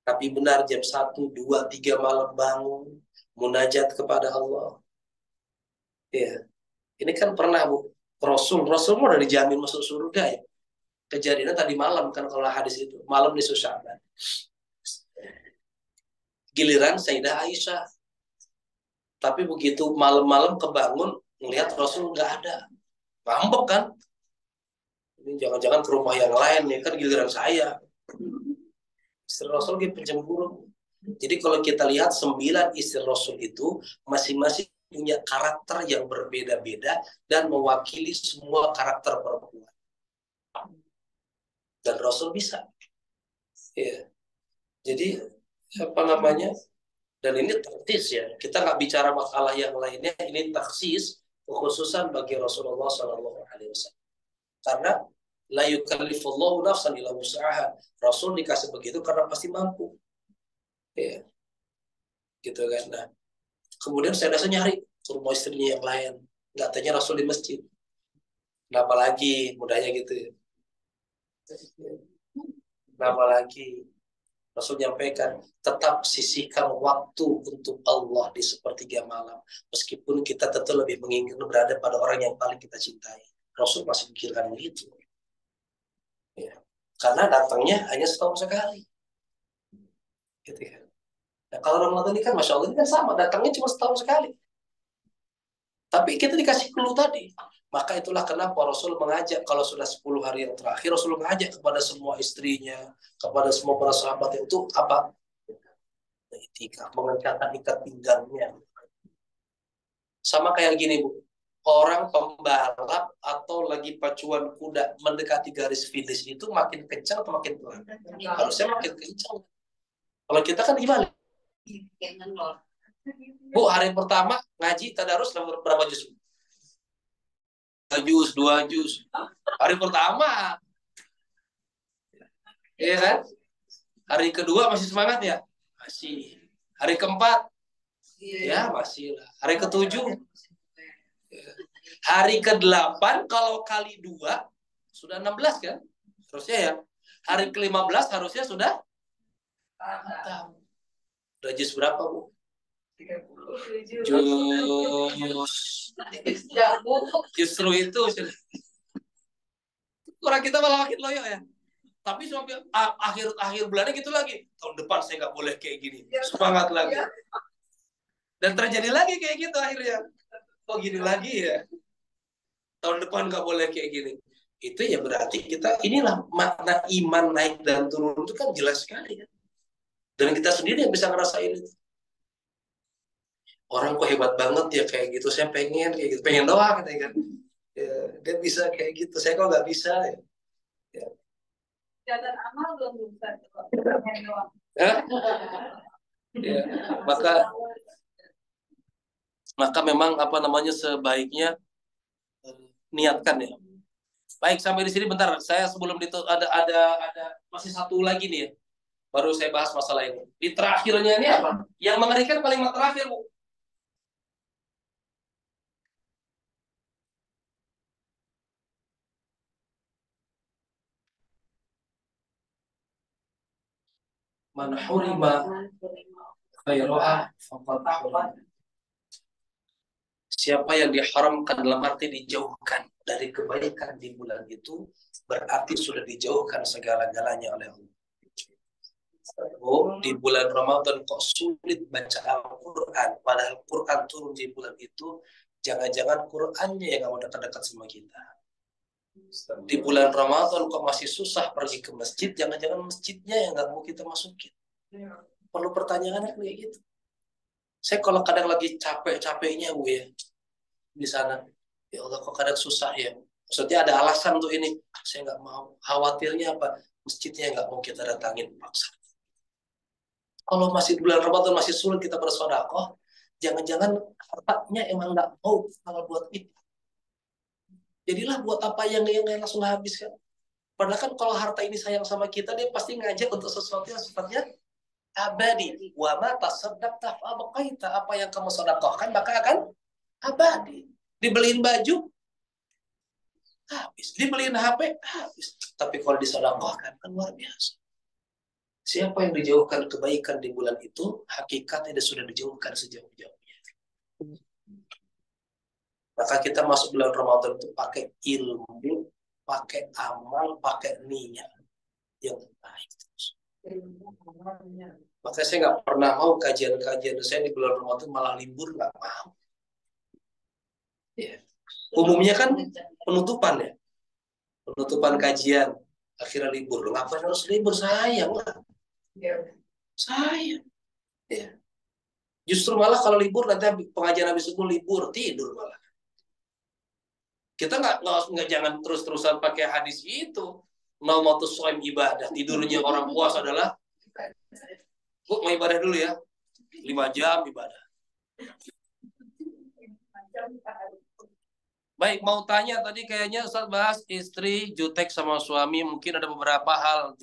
tapi benar jam 1, 2, 3 malam bangun, munajat kepada Allah. Ya, ini kan pernah Bu, Rasul udah dijamin masuk surga ya. Kejadiannya tadi malam kan kalau hadis itu, malam di Sya'ban. Giliran Sayyidah Aisyah. Tapi begitu malam-malam kebangun, melihat Rasul nggak ada. Ngambek kan? Ini jangan-jangan ke rumah yang lain nih, kan giliran saya. Istri Rasul gitu pencemburu. Jadi kalau kita lihat 9 istri Rasul itu masing-masing punya karakter yang berbeda-beda dan mewakili semua karakter perempuan. Dan Rasul bisa. Ya. Jadi apa namanya? Dan ini taksis ya. Kita nggak bicara masalah yang lainnya. Ini taksis kekhususan bagi Rasulullah SAW. Karena la yukallifullahu nafsan illa wus'aha. Rasul dikasih begitu karena pasti mampu. Ya. Gitu kan. Nah, kemudian saya rasa nyari ke rumah istrinya yang lain. Nggak tanya Rasul di masjid. Kenapa lagi? Mudahnya gitu ya. Kenapa lagi? Rasul nyampaikan, tetap sisihkan waktu untuk Allah di sepertiga malam. Meskipun kita tentu lebih menginginkan berada pada orang yang paling kita cintai. Rasul masih pikirkan begitu. Ya. Karena datangnya hanya setahun sekali. Gitu kan. Nah, kalau Ramadan ini kan Masya Allah ini kan sama. Datangnya cuma setahun sekali. Tapi kita dikasih clue tadi. Maka itulah kenapa Rasul mengajak kalau sudah 10 hari yang terakhir, Rasul mengajak kepada semua istrinya, kepada semua para sahabat itu apa? Itikaf, mengencangkan ikat pinggangnya. Sama kayak gini Bu, orang pembalap atau lagi pacuan kuda mendekati garis finish itu makin kencang atau makin pelan? Harusnya makin kencang. Kalau kita kan gimana? Bu, hari pertama ngaji tadarus berapa juz? 2 juz, 2 juz. Hari pertama. Iya kan? Hari kedua masih semangat ya? Masih. Hari keempat? Ya, masih lah. Hari ketujuh? Hari ke-8 kalau kali 2 sudah 16 kan? Harusnya ya. Hari ke-15 harusnya sudah tahu. Udah juz berapa, Bu? 30. Justru itu kurang kita malah makin loyo ya. Tapi sampai akhir bulannya gitu lagi. Tahun depan saya nggak boleh kayak gini. Semangat lagi. Dan terjadi lagi kayak gitu akhirnya. Kok gini lagi ya? Tahun depan nggak boleh kayak gini. Itu ya berarti kita, inilah makna iman naik dan turun itu kan jelas sekali ya. Dan kita sendiri yang bisa ngerasain itu. Orang kok hebat banget ya kayak gitu. Saya pengen kayak gitu. Pengen doang gitu kan. Ya, dia bisa kayak gitu. Saya kok nggak bisa ya. Ya. Catatan amal belum bisa. Ya, maka memang apa namanya sebaiknya niatkan ya. Baik, sampai di sini bentar. Saya sebelum itu ada masih satu lagi nih ya. Baru saya bahas masalah ini. Di terakhirnya ini apa? Yang mengerikan kalimat terakhir, Bu. Man hurima khairaha faqad hurima. Siapa yang diharamkan dalam arti dijauhkan dari kebaikan di bulan itu, berarti sudah dijauhkan segala-galanya oleh Allah. Oh, di bulan Ramadan kok sulit baca Al-Quran, padahal Quran turun di bulan itu, jangan-jangan Qurannya yang nggak mau dekat-dekat sama kita. Di bulan Ramadan kok masih susah pergi ke masjid, jangan-jangan masjidnya yang nggak mau kita masukin. Perlu pertanyaannya kayak gitu. Saya kalau kadang lagi capek-capeknya Bu ya, di sana, ya Allah kok kadang susah ya. Maksudnya ada alasan untuk ini, saya nggak mau. Khawatirnya apa? Masjidnya nggak mau kita datangin paksa. Kalau masih bulan Ramadan masih sulit kita bersedekah, jangan-jangan hartanya emang nggak mau kalau buat itu. Jadilah buat apa yang langsung habis kan. Padahal kan kalau harta ini sayang sama kita, dia pasti ngajak untuk sesuatu yang sifatnya abadi. Wa ma tasaddaqta fa abqaita, apa yang kamu sedekahkan maka akan abadi. Dibeliin baju, habis. Dibeliin HP, habis. Tapi kalau disedekahkan kan luar biasa. Siapa yang dijauhkan kebaikan di bulan itu, hakikatnya sudah dijauhkan sejauh-jauhnya. Maka kita masuk bulan Ramadan itu pakai ilmu, pakai amal, pakai niat yang baik. Maka saya nggak pernah mau kajian-kajian saya di bulan Ramadan malah libur, nggak mau. Ya. Umumnya kan penutupan ya, penutupan kajian, akhirnya libur. Ngapain harus libur? Sayang lah. Sayang. Ya. Justru malah kalau libur nanti pengajian habis subuh libur, tidur malah. Kita nggak jangan terus-terusan pakai hadis itu. Naumatus shaim ibadah. Tidurnya orang puasa adalah Bu, mau ibadah dulu ya. 5 jam ibadah. Baik, mau tanya tadi kayaknya Ustaz bahas istri jutek sama suami, mungkin ada beberapa hal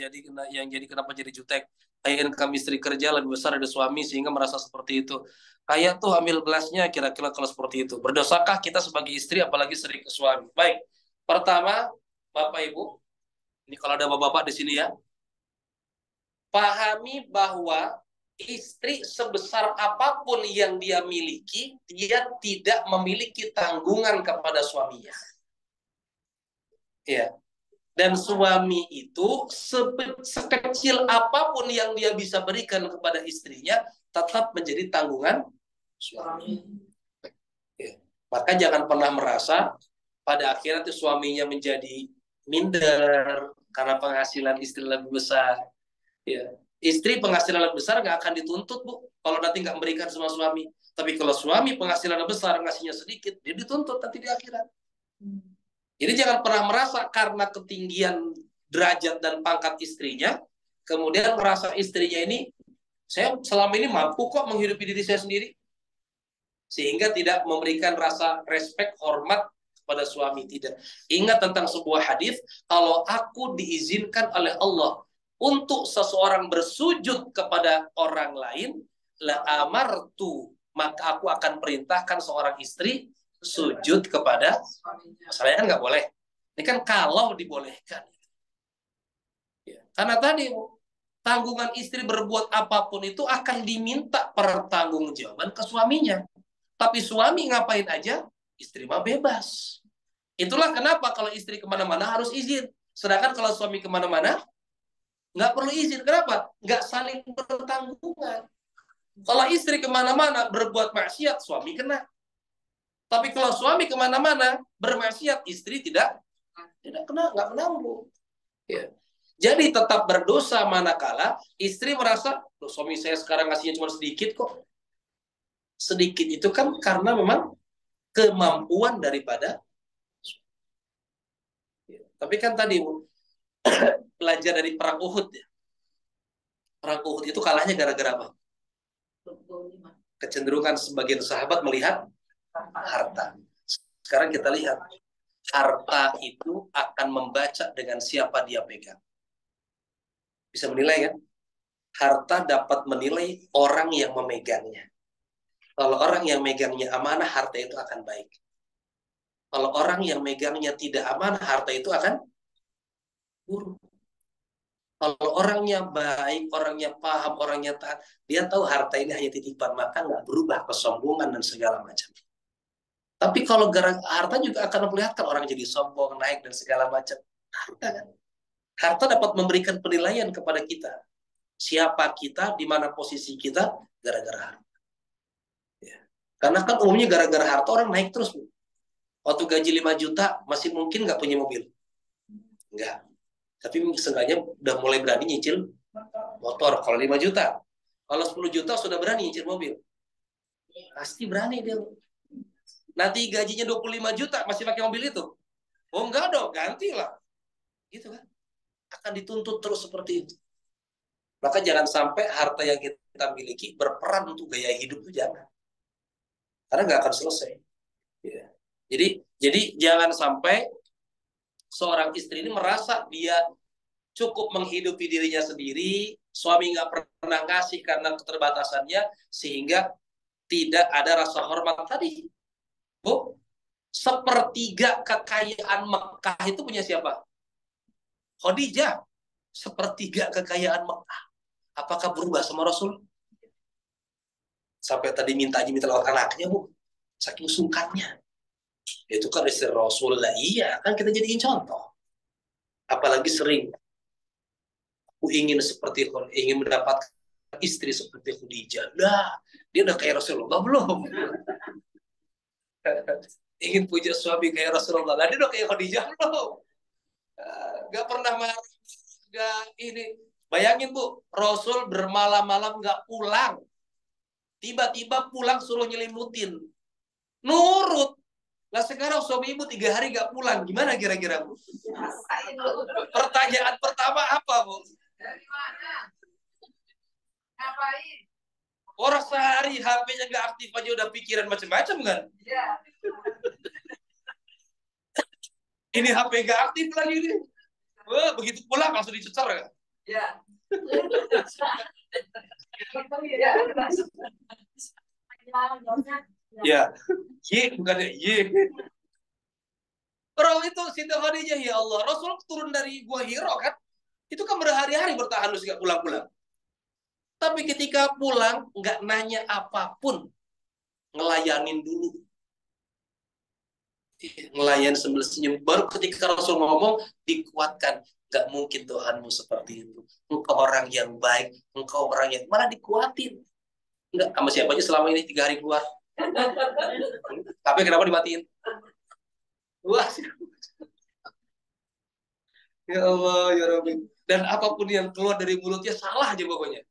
yang jadi kenapa jadi jutek. Kayak income istri kerja lebih besar dari suami sehingga merasa seperti itu. Kayak tuh ambil gelasnya kira-kira kalau seperti itu. Berdosakah kita sebagai istri apalagi sering ke suami? Baik. Pertama, Bapak Ibu, ini kalau ada bapak-bapak di sini ya. Pahami bahwa istri sebesar apapun yang dia miliki, dia tidak memiliki tanggungan kepada suaminya. Ya. Dan suami itu sekecil apapun yang dia bisa berikan kepada istrinya, tetap menjadi tanggungan suami. Ya. Maka jangan pernah merasa pada akhirnya itu suaminya menjadi minder karena penghasilan istri lebih besar. Ya. Istri penghasilan lebih besar nggak akan dituntut, Bu, kalau nanti nggak memberikan sama suami. Tapi kalau suami penghasilan besar ngasihnya sedikit, dia dituntut nanti di akhirat. Jadi jangan pernah merasa karena ketinggian derajat dan pangkat istrinya, kemudian merasa istrinya ini, saya selama ini mampu kok menghidupi diri saya sendiri. Sehingga tidak memberikan rasa respek, hormat kepada suami. Tidak. Ingat tentang sebuah hadis, kalau aku diizinkan oleh Allah untuk seseorang bersujud kepada orang lain, la amartu, maka aku akan perintahkan seorang istri sujud kepada masalahnya kan nggak boleh. Ini kan kalau dibolehkan. Ya. Karena tadi tanggungan istri berbuat apapun itu akan diminta pertanggungjawaban ke suaminya. Tapi suami ngapain aja, istri mah bebas. Itulah kenapa kalau istri kemana-mana harus izin. Sedangkan kalau suami kemana-mana nggak perlu izin. Kenapa? Nggak saling bertanggungan. Kalau istri kemana-mana berbuat maksiat, suami kena. Tapi kalau suami kemana-mana bermaksiat, istri tidak kena, nggak menanggung. Ya. Jadi tetap berdosa manakala istri merasa, loh, suami saya sekarang ngasihnya cuma sedikit kok. Sedikit itu kan karena memang kemampuan daripada. Ya. Tapi kan tadi belajar dari perang Uhud ya. Perang Uhud itu kalahnya gara-gara apa? Kecenderungan sebagian sahabat melihat harta. Sekarang kita lihat harta itu akan membaca dengan siapa dia pegang. Bisa menilai kan? Harta dapat menilai orang yang memegangnya. Kalau orang yang megangnya amanah, harta itu akan baik. Kalau orang yang megangnya tidak amanah, harta itu akan buruk. Kalau orangnya baik, orangnya paham, orangnya taat, dia tahu harta ini hanya titipan, maka nggak berubah kesombongan dan segala macam. Tapi kalau harta juga akan memperlihatkan orang jadi sombong, naik dan segala macam. Harta kan? Harta dapat memberikan penilaian kepada kita. Siapa kita, di mana posisi kita, gara-gara harta. Ya. Karena kan umumnya gara-gara harta orang naik terus. Bu. Waktu gaji 5 juta, masih mungkin nggak punya mobil? Enggak. Tapi seenggaknya udah mulai berani nyicil motor. Kalau 5 juta. Kalau 10 juta sudah berani nyicil mobil. Pasti berani dia. Nanti gajinya 25 juta masih pakai mobil itu. Oh enggak dong, gantilah. Gitu kan. Akan dituntut terus seperti itu. Maka jangan sampai harta yang kita miliki berperan untuk gaya hidup itu jangan. Karena nggak akan selesai. Ya. Jadi jangan sampai seorang istri ini merasa dia cukup menghidupi dirinya sendiri, suami nggak pernah ngasih karena keterbatasannya, sehingga tidak ada rasa hormat tadi. Bu, Sepertiga kekayaan Mekah itu punya siapa? Khadijah. Sepertiga kekayaan Mekah. Apakah berubah sama Rasul? Sampai tadi minta lewat anaknya, Bu. Saking sungkannya. Itu kan istri Rasul lah. Iya, kan kita jadiin contoh. Apalagi sering. Aku ingin mendapatkan istri seperti Khadijah. Nah, dia udah kayak Rasulullah belum? Ingin punya suami kayak Rasulullah. Nah, dia udah kayak Khadijah belum? Gak pernah marah. Gak ini. Bayangin, Bu. Rasul bermalam-malam gak pulang. Tiba-tiba pulang suruh nyelimutin. Nurut. Lah sekarang suami ibu 3 hari gak pulang. Gimana kira-kira, Bu? Pertanyaan pertama apa, Bu? Dari mana? Ngapain? Orang sehari HP-nya gak aktif aja udah pikiran macam-macam kan? Iya. Ini HP gak aktif lagi nih. Wah, begitu pulang langsung dicecar kan? Iya. Ya, Y bukan Y. Bro itu Siti Khadijah, ya Allah. Rasul turun dari Gua Hiro kan? Itu kan berhari-hari bertahan terus gak pulang-pulang. Tapi ketika pulang nggak nanya apapun, ngelayanin dulu. Ngelayan sambil senyum. Baru ketika Rasul ngomong dikuatkan. Gak mungkin Tuhanmu seperti itu. Engkau orang yang baik, engkau orang yang malah dikuatin. Enggak, sama siapa aja selama ini 3 hari keluar. Tapi kenapa dimatiin? Wah, ya Allah, ya Rabbi. Dan apapun yang keluar dari mulutnya salah aja pokoknya.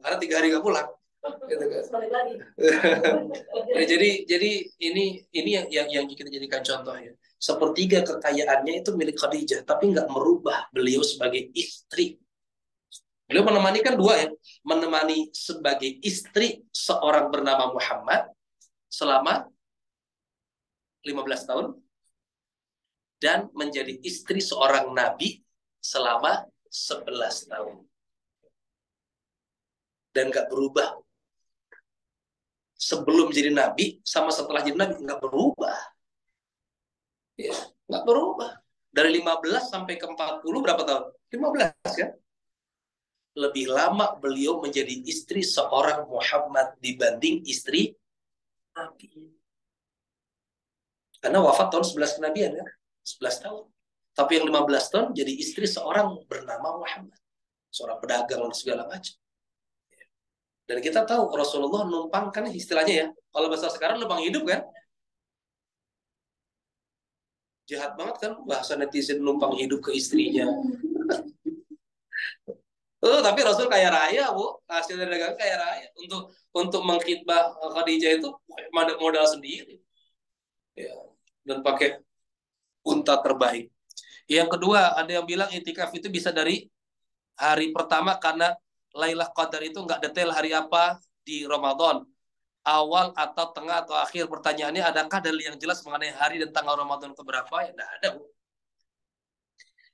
Karena 3 hari gak pulang. Gitu kan. jadi ini yang kita jadikan contoh ya. Sepertiga kekayaannya itu milik Khadijah, tapi nggak merubah beliau sebagai istri. Beliau menemani kan 2 ya, menemani sebagai istri seorang bernama Muhammad selama 15 tahun dan menjadi istri seorang nabi selama 11 tahun. Dan nggak berubah. Sebelum jadi nabi sama setelah jadi nabi nggak berubah. Ya, nggak berubah. Dari 15 sampai ke 40 berapa tahun? 15 ya. Lebih lama beliau menjadi istri seorang Muhammad dibanding istri Nabi. Karena wafat tahun 11 kenabian ya. 11 tahun. Tapi yang 15 tahun jadi istri seorang bernama Muhammad. Seorang pedagang dan segala macam. Dan kita tahu Rasulullah numpang kan istilahnya ya. Kalau bahasa sekarang numpang hidup kan. Jahat banget kan bahasa netizen numpang hidup ke istrinya. Tapi Rasul kaya raya, Bu. Hasil dari dagang kaya raya. Untuk mengkhidbah Khadijah itu modal sendiri. Ya. Dan pakai unta terbaik. Yang kedua, ada yang bilang itikaf itu bisa dari hari pertama karena Lailatul Qadar itu nggak detail hari apa di Ramadan. Awal atau tengah atau akhir. Pertanyaannya, adakah dalil yang jelas mengenai hari dan tanggal Ramadan keberapa? Ya, tidak ada, Bu.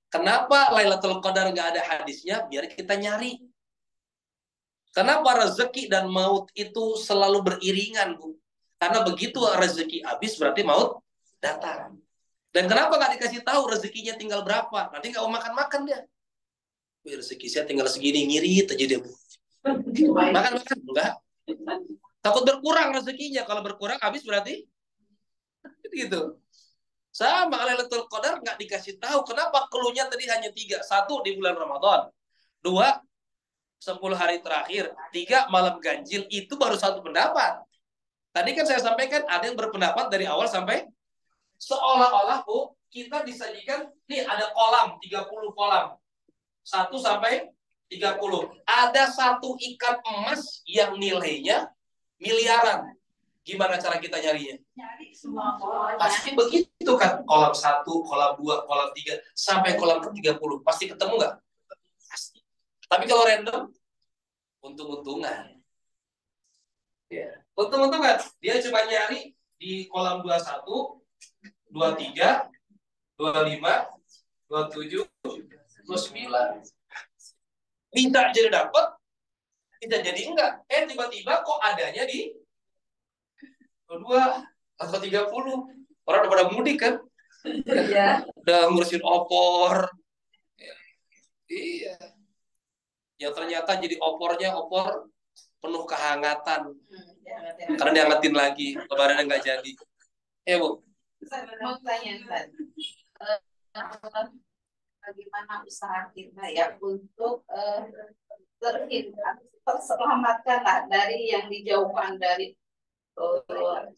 Kenapa Lailatul Qadar nggak ada hadisnya? Biar kita nyari. Kenapa rezeki dan maut itu selalu beriringan, Bu? Karena begitu rezeki habis, berarti maut datang. Dan kenapa nggak dikasih tahu rezekinya tinggal berapa? Nanti nggak mau makan-makan dia. Rezeki saya tinggal segini, ngirit aja dia, Bu. Makan-makan? Enggak. Takut berkurang rezekinya. Kalau berkurang habis berarti gitu. Sama Lailatul Qadar nggak dikasih tahu. Kenapa cluenya tadi hanya 3? 1 di bulan Ramadan. 2 10 hari terakhir. 3 malam ganjil. Itu baru satu pendapat. Tadi kan saya sampaikan ada yang berpendapat dari awal sampai seolah-olah, Bu, kita disajikan nih ada kolam 30 kolam. 1 sampai 30. Ada 1 ikat emas yang nilainya miliaran. Gimana cara kita nyarinya? Nyari semua kolam. Pasti begitu kan. Kolam 1, kolam 2, kolam 3, sampai kolam ke-30. Pasti ketemu nggak? Pasti. Tapi kalau random, untung-untungan. Ya. Untung-untungan. Dia cuma nyari di kolam 21, 23, 25, 27, 29. Minta jadi dapat, tidak jadi enggak. Tiba-tiba kok adanya di 2 atau 30. Orang udah pada mudik kan, Iya. udah ngurusin opor. Iya, yang ternyata jadi opornya opor penuh kehangatan karena diangetin lagi, lebaran nggak jadi. Ya Bu. Saya mau tanya, Ustaz. Bagaimana usaha kita ya untuk terselamatkan lah dari yang dijauhkan dari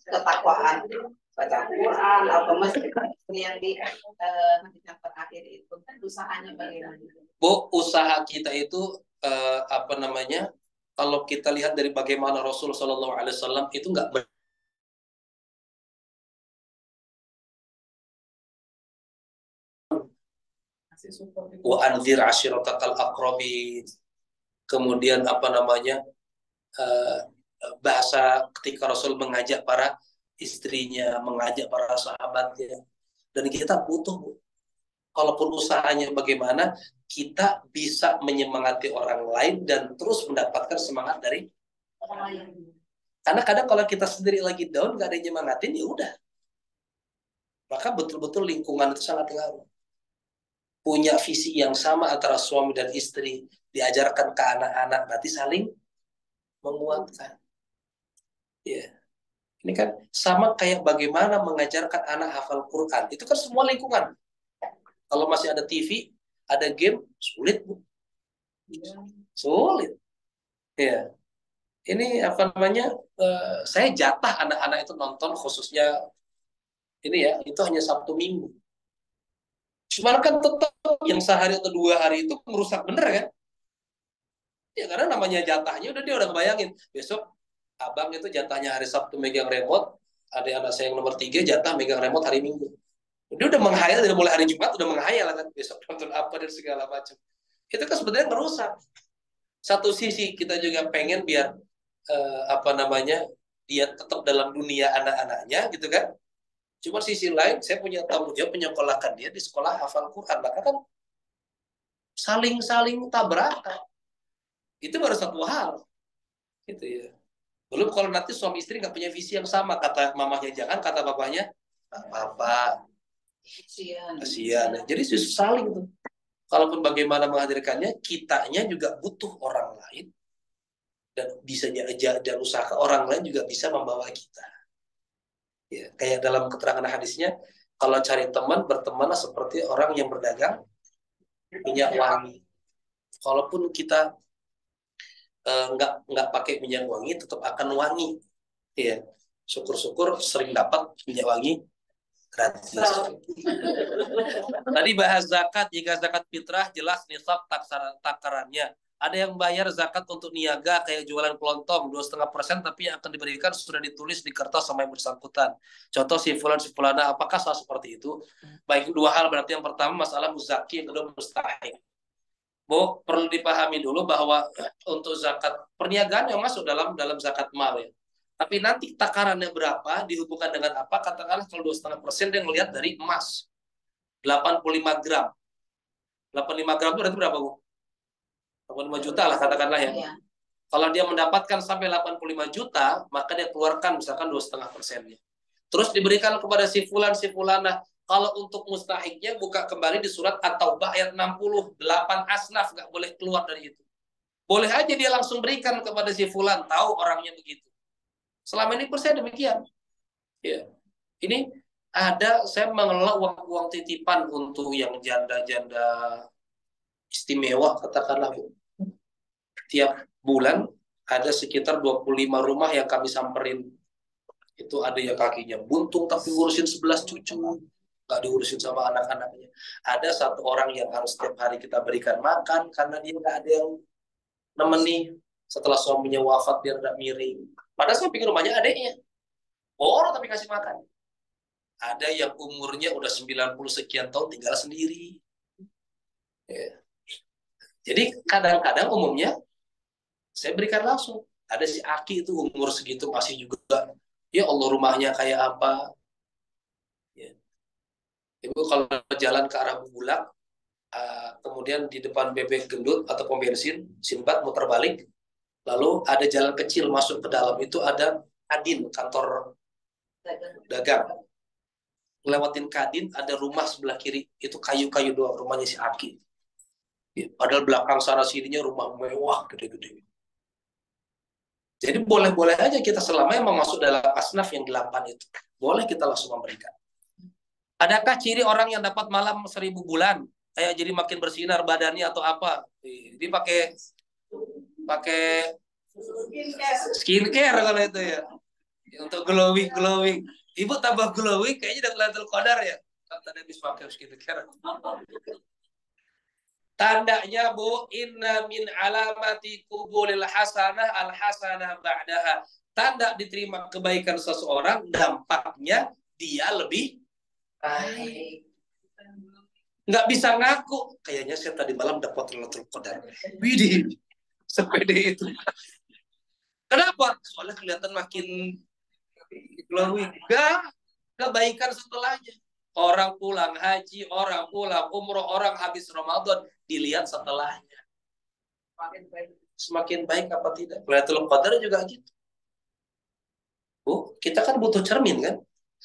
ketakwaan, baca Quran atau masjid yang di yang terakhir itu kan usahanya bagaimana? Bu, usaha kita itu apa namanya? Kalau kita lihat dari bagaimana Rasul Shallallahu Alaihi Wasallam itu nggak wa anzir ashiratakal aqrabin. Kemudian apa namanya? eh, Bahasa ketika Rasul mengajak para istrinya, mengajak para sahabatnya. Dan kita butuh, Bu. Kalaupun usahanya bagaimana, kita bisa menyemangati orang lain dan terus mendapatkan semangat dari orang lain. Karena kadang kalau kita sendiri lagi down, gak ada yang nyemangatin, ya udah. Maka betul-betul lingkungan itu sangat ngaruh. Punya visi yang sama antara suami dan istri, diajarkan ke anak-anak, berarti saling menguatkan. Ya, ini kan sama kayak bagaimana mengajarkan anak hafal Quran. Itu kan semua lingkungan. Kalau masih ada TV, ada game, sulit, Bu. Sulit. Ya. Ini apa namanya? Saya jatah anak-anak itu nonton khususnya ini ya, itu hanya Sabtu Minggu. Cuman kan tetap yang sehari atau 2 hari itu merusak bener kan? Ya karena namanya jatahnya dia udah ngebayangin. Besok abang itu jatahnya hari Sabtu megang remote, ada anak saya yang nomor 3 jatah megang remote hari Minggu. Dia udah menghayal dari mulai hari Jumat udah menghayal kan besok nonton apa dan segala macam. Itu kan sebenarnya merusak. Satu sisi kita juga pengen biar apa namanya dia tetap dalam dunia anak-anaknya gitu kan. Cuma sisi lain saya punya tanggung jawab menyekolahkan dia di sekolah hafal Quran. Maka kan saling tabrakan. Itu baru satu hal. Gitu ya. Belum kalau nanti suami istri nggak punya visi yang sama, kata mamanya jangan, kata bapaknya apa kasihan. Jadi saling tuh. Kalaupun bagaimana menghadirkannya, kitanya juga butuh orang lain dan bisa dan usaha orang lain juga bisa membawa kita. Ya, kayak dalam keterangan hadisnya, kalau cari teman, bertemanlah seperti orang yang berdagang minyak wangi. Kalaupun kita nggak pakai minyak wangi, tetap akan wangi. Ya, syukur-syukur sering dapat minyak wangi gratis. Tadi bahas zakat, jika zakat fitrah jelas nisab takarannya. Ada yang bayar zakat untuk niaga kayak jualan kelontong 2,5%, tapi yang akan diberikan sudah ditulis di kertas sama yang bersangkutan. Contoh si fulana, apakah salah seperti itu? Baik, 2 hal berarti. Yang pertama masalah muzaki, yang kedua mustahik. Bu, perlu dipahami dulu bahwa untuk zakat perniagaan yang masuk dalam zakat mal ya. Tapi nanti takarannya berapa dihubungkan dengan apa? Katakanlah kalau 2,5% dia ngelihat dari emas 85 gram. 85 gram itu berarti berapa, Bu? 85 juta lah katakanlah ya. Kalau dia mendapatkan sampai 85 juta, maka dia keluarkan misalkan 2,5%-nya. Terus diberikan kepada si fulana. Kalau untuk mustahiknya buka kembali di surat At-Taubah ayat 68 asnaf, nggak boleh keluar dari itu. Boleh aja dia langsung berikan kepada si fulan, tahu orangnya begitu. Selama ini pun saya demikian. Ya. Ini saya mengelola uang titipan untuk yang janda-janda istimewa katakanlah, Bu. Tiap bulan ada sekitar 25 rumah yang kami samperin. Itu ada yang kakinya buntung tapi ngurusin 11 cucu, nggak diurusin sama anak-anaknya. Ada satu orang yang harus setiap hari kita berikan makan karena dia nggak ada yang nemeni. Setelah suaminya wafat dia udah miring. Padahal saya pikir rumahnya adiknya. Orang tapi kasih makan. Ada yang umurnya udah 90 sekian tahun tinggal sendiri. Ya. Jadi kadang-kadang umumnya saya berikan langsung. Ada si Aki itu umur segitu masih juga. Ya Allah rumahnya kayak apa. Ya. Ibu kalau jalan ke arah Bulak, kemudian di depan bebek gendut atau pom bensin, Sinbad muter balik. Lalu ada jalan kecil masuk ke dalam itu ada Adin, kantor dagang. lewatin Kadin, ada rumah sebelah kiri, itu kayu-kayu doang, rumahnya si Aki. Ya, padahal belakang sana sininya rumah mewah, gede-gede. Jadi boleh-boleh aja kita selama yang mau masuk dalam asnaf yang 8 itu. Boleh kita langsung memberikan. Adakah ciri orang yang dapat malam 1000 bulan? Kayak jadi makin bersinar badannya atau apa? Dia pakai skincare kalau itu ya. Untuk glowing. Ibu tambah glowing kayaknya udah Lailatul Qadar ya. Kan tadi habis pakai skincare. Tandanya Bu, inna min alamati qubulil hasanah al hasanah ba'daha. Tanda diterima kebaikan seseorang, dampaknya dia lebih baik. Nggak bisa ngaku. Kayaknya saya tadi malam dapat Lailatul Qadar. Widih, sepede itu. Kenapa? Soalnya kelihatan makin glowing. Kebaikan setelahnya. Orang pulang haji, orang pulang umroh, orang habis Ramadan, dilihat setelahnya. Semakin baik apa tidak? Lailatul Qadar juga gitu. Bu, kita kan butuh cermin kan?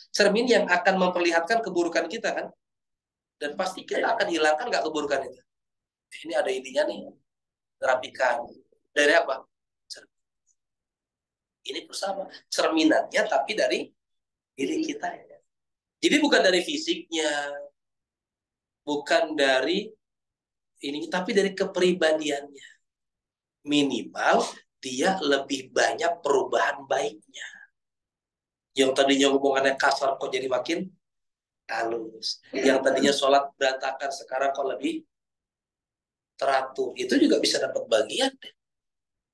Cermin yang akan memperlihatkan keburukan kita kan? Dan pasti kita akan hilangkan nggak keburukan itu. Ini ada ininya nih, rapikan. Dari apa? Cermin. Ini bersama cerminannya, tapi dari diri kita ya. Jadi bukan dari fisiknya, bukan dari ini, tapi dari kepribadiannya. Minimal dia lebih banyak perubahan baiknya. Yang tadinya hubungannya kasar kok jadi makin halus. Yang tadinya sholat berantakan sekarang kok lebih teratur. Itu juga bisa dapat bagian.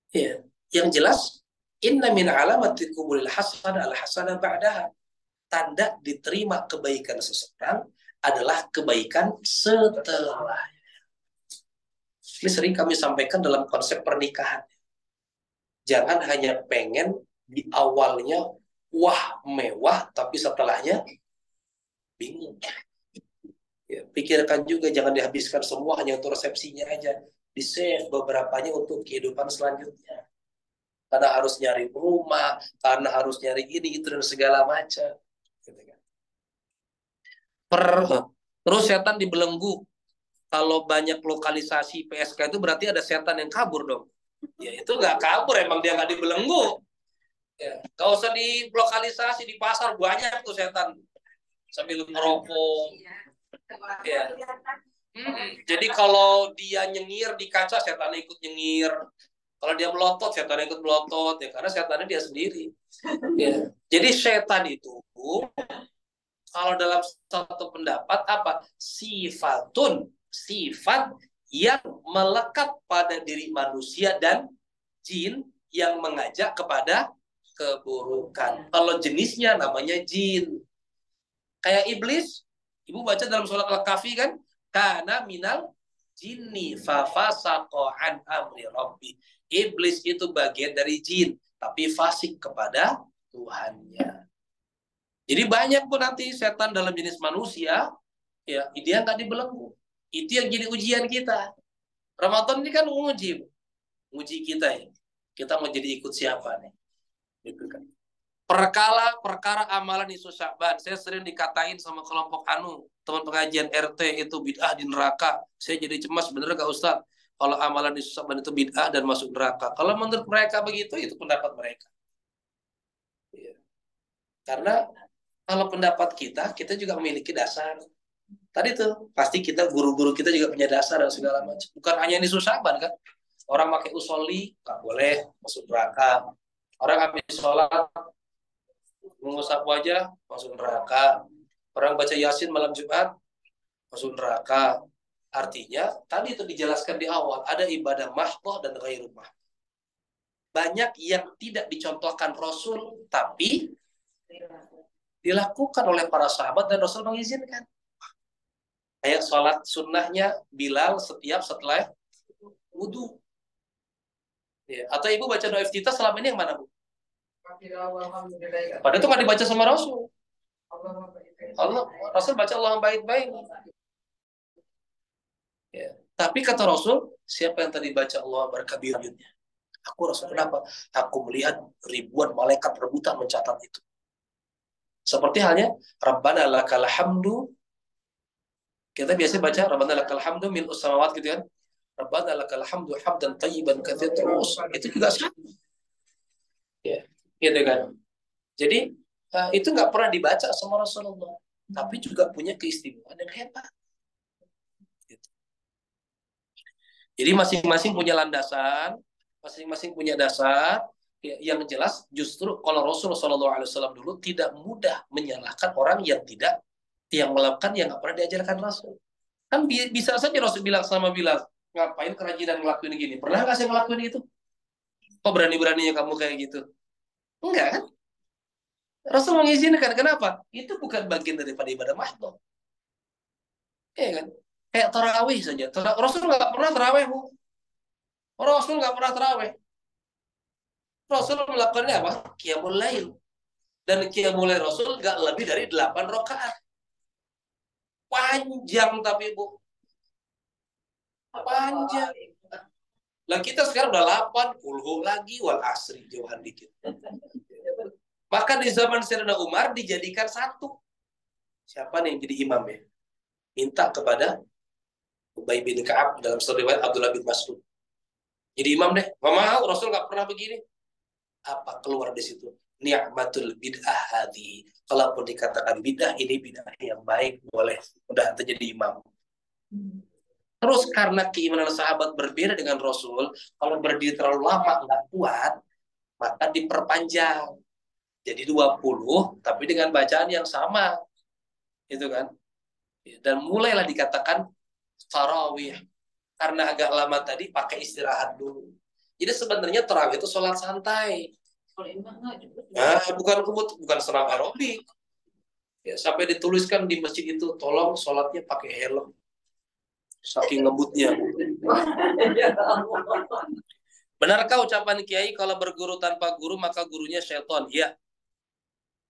Ya. Yang jelas, inna min alamati qubulil hasanah al hasanah ba'daha. Tanda diterima kebaikan seseorang adalah kebaikan setelah. Ini sering kami sampaikan dalam konsep pernikahan. Jangan hanya pengen di awalnya wah mewah, tapi setelahnya bingung. Ya, pikirkan juga, jangan dihabiskan semua hanya untuk resepsinya aja. Di-save beberapanya untuk kehidupan selanjutnya. Karena harus nyari rumah, karena harus nyari ini, itu, dan segala macam. Terus setan dibelenggu. Kalau banyak lokalisasi PSK itu berarti ada setan yang kabur dong. Ya itu nggak kabur, emang dia nggak dibelenggu. Ya, nggak usah di lokalisasi, di pasar banyak tuh setan sambil ngerokok. Ya. Jadi kalau dia nyengir di kaca, setan ikut nyengir. Kalau dia melotot, setan ikut melotot. Ya karena setannya dia sendiri. Ya. Jadi setan itu kalau dalam satu pendapat apa? Sifat yang melekat pada diri manusia dan jin yang mengajak kepada keburukan. Kalau jenisnya namanya jin. Kayak iblis, ibu baca dalam surat Al-Kahfi kan? Kana minal jinni fafasaqa an amri rabbi. Iblis itu bagian dari jin, tapi fasik kepada Tuhannya. Jadi banyak pun nanti setan dalam jenis manusia, ya dia nggak dibelenggu. Itu yang jadi ujian kita. Ramadan ini kan uji kita ya. Kita mau jadi ikut siapa nih? Gitu kan. Perkara amalan isu Sya'ban. Saya sering dikatain sama kelompok teman pengajian RT itu bid'ah di neraka. Saya jadi cemas, bener gak Ustaz? Kalau amalan isu Sya'ban itu bid'ah dan masuk neraka. Kalau menurut mereka begitu, itu pendapat mereka. Ya. Karena kalau pendapat kita juga memiliki dasar. Tadi tuh, pasti kita, guru-guru kita juga punya dasar dan segala macam. Bukan hanya ini Sya'ban kan. Orang pakai usoli, nggak boleh masuk neraka. Orang habis sholat, mengusap wajah, masuk neraka. Orang baca Yasin malam Jumat, masuk neraka. Artinya, tadi itu dijelaskan di awal, ada ibadah mahdoh dan ghairu mahdoh. Banyak yang tidak dicontohkan Rasul, tapi dilakukan oleh para sahabat dan Rasul mengizinkan. Kayak sholat sunnahnya Bilal setelah wudhu. Ya. Atau ibu baca doa iftitah selama ini yang mana, Bu? Padahal itu nggak dibaca sama Rasul. Rasul baca Allah baik-baik. Ya. Tapi kata Rasul, siapa yang tadi baca Allah berkabirnya? Aku Rasul, kenapa? Aku melihat ribuan malaikat rebutan mencatat itu. Seperti halnya Rabbana lakal hamdu. Kita biasa baca Rabbana lakal hamdu mil'us samawat gitu kan. Rabbana lakal hamdu hamdan tayyiban katsiran, terus itu juga sama. Ya, gitu kan. Jadi itu nggak pernah dibaca sama Rasulullah, tapi juga punya keistimewaan yang hebat. Gitu. Jadi masing-masing punya landasan, masing-masing punya dasar. Ya, yang jelas justru kalau Rasulullah SAW dulu tidak mudah menyalahkan orang yang melakukan yang nggak pernah diajarkan Rasul. Kan bisa saja Rasul bilang sama Bilal, ngapain kerajinan ngelakuin gini? Pernah nggak saya ngelakuin itu? Kok berani-beraninya kamu kayak gitu? Enggak kan? Rasul mengizinkan. Kenapa? Itu bukan bagian daripada ibadah mahdoh. Iya kan? Kayak tarawih saja. Rasul nggak pernah tarawih, Bu. Rasul nggak pernah tarawih. Rasul melakukannya apa? Qiyamul Lail. Dan Qiyamul Lail Rasul nggak lebih dari 8 rakaat. Panjang tapi, Bu. Panjang. Lah kita sekarang udah 8, kulhu lagi, wal asri, jauhan dikit. Maka di zaman Sayyidina Umar dijadikan satu. Siapa nih yang jadi imam ya? Minta kepada Ubay bin Ka'ab, dalam satu riwayat Abdullah bin Mas'ud. Jadi imam deh. Gak mau, Rasul gak pernah begini. Apa keluar di situ? Ni'matul bid'ah hadi. Kalaupun dikatakan bid'ah, ini bid'ah yang baik, boleh. Udah terjadi imam. Terus karena keimanan sahabat berbeda dengan Rasul, kalau berdiri terlalu lama nggak kuat, maka diperpanjang. Jadi 20, tapi dengan bacaan yang sama. Itu kan. Dan mulailah dikatakan tarawih. Karena agak lama tadi pakai istirahat dulu. Jadi sebenarnya tarawih itu sholat santai. Nah, bukan senam aerobik. Ya, sampai dituliskan di masjid itu, tolong sholatnya pakai helm. Saking ngebutnya. Benarkah ucapan Kiai kalau berguru tanpa guru maka gurunya syaitan? Iya.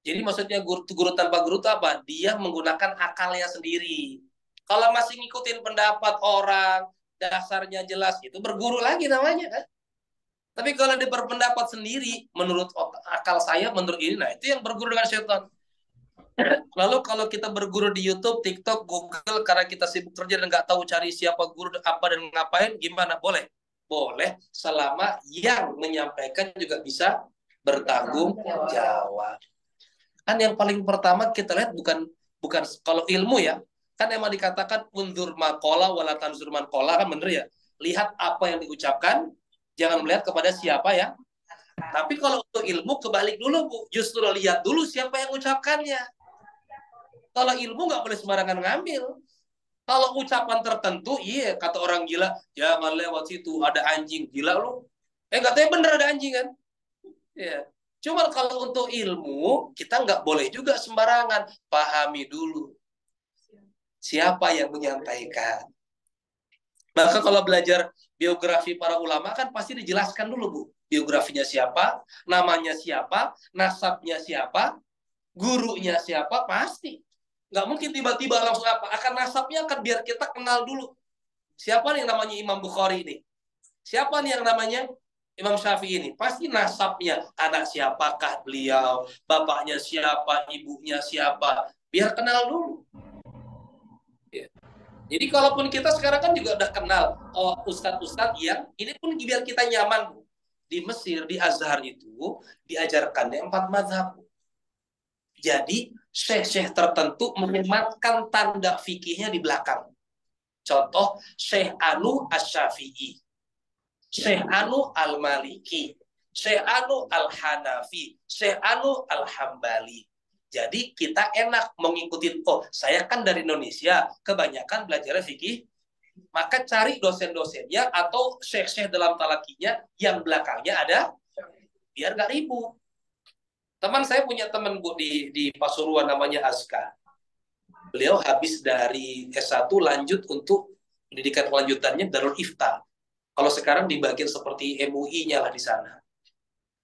Jadi maksudnya guru tanpa guru itu apa? Dia menggunakan akalnya sendiri. Kalau masih ngikutin pendapat orang, dasarnya jelas, itu berguru lagi namanya kan. Tapi kalau dia berpendapat sendiri, menurut akal saya, menurut ini, nah itu yang berguru dengan syaitan. Lalu kalau kita berguru di YouTube, TikTok, Google, karena kita sibuk kerja dan nggak tahu cari siapa guru apa dan ngapain, gimana? Boleh. Boleh, selama yang menyampaikan juga bisa bertanggung jawab. Kan yang paling pertama kita lihat bukan kalau ilmu ya, kan emang dikatakan undur makola wala tanzur man kola, kan bener ya. Lihat apa yang diucapkan, jangan melihat kepada siapa ya. Tapi kalau untuk ilmu kebalik dulu, Bu. Justru lihat dulu siapa yang ucapkannya. Kalau ilmu nggak boleh sembarangan ngambil. Kalau ucapan tertentu, iya kata orang gila, jangan lewat situ, ada anjing. Gila lu. Katanya bener ada anjing kan. Ya. Cuma kalau untuk ilmu, kita nggak boleh juga sembarangan. Pahami dulu siapa yang menyampaikan. Maka kalau belajar biografi para ulama kan pasti dijelaskan dulu, Bu. Biografinya siapa, namanya siapa, nasabnya siapa, gurunya siapa, pasti. Nggak mungkin tiba-tiba langsung apa. Akan nasabnya akan biar kita kenal dulu. Siapa nih yang namanya Imam Bukhari ini? Siapa nih yang namanya Imam Syafi'i ini? Pasti nasabnya. Anak siapakah beliau? Bapaknya siapa? Ibunya siapa? Biar kenal dulu. Ya. Jadi kalaupun kita sekarang kan juga udah kenal ustadz-ustadz yang ini pun biar kita nyaman. Di Mesir, di Azhar itu diajarkannya 4 mazhab. Jadi syekh-syekh tertentu menyematkan tanda fikihnya di belakang. Contoh Syekh Anu Asy-Syafi'i, Syekh Anu Al-Maliki, Syekh Anu Al-Hanafi, Syekh Anu Al-Hambali. Jadi kita enak mengikuti, saya kan dari Indonesia, kebanyakan belajar fikih, maka cari dosen-dosennya atau syekh-syekh dalam talakinya yang belakangnya ada, biar gak ribut. Teman saya punya teman, Bu, di Pasuruan namanya Azka. Beliau habis dari S1 lanjut untuk pendidikan kelanjutannya Darul Ifta. Kalau sekarang di bagian seperti MUI-nya lah di sana.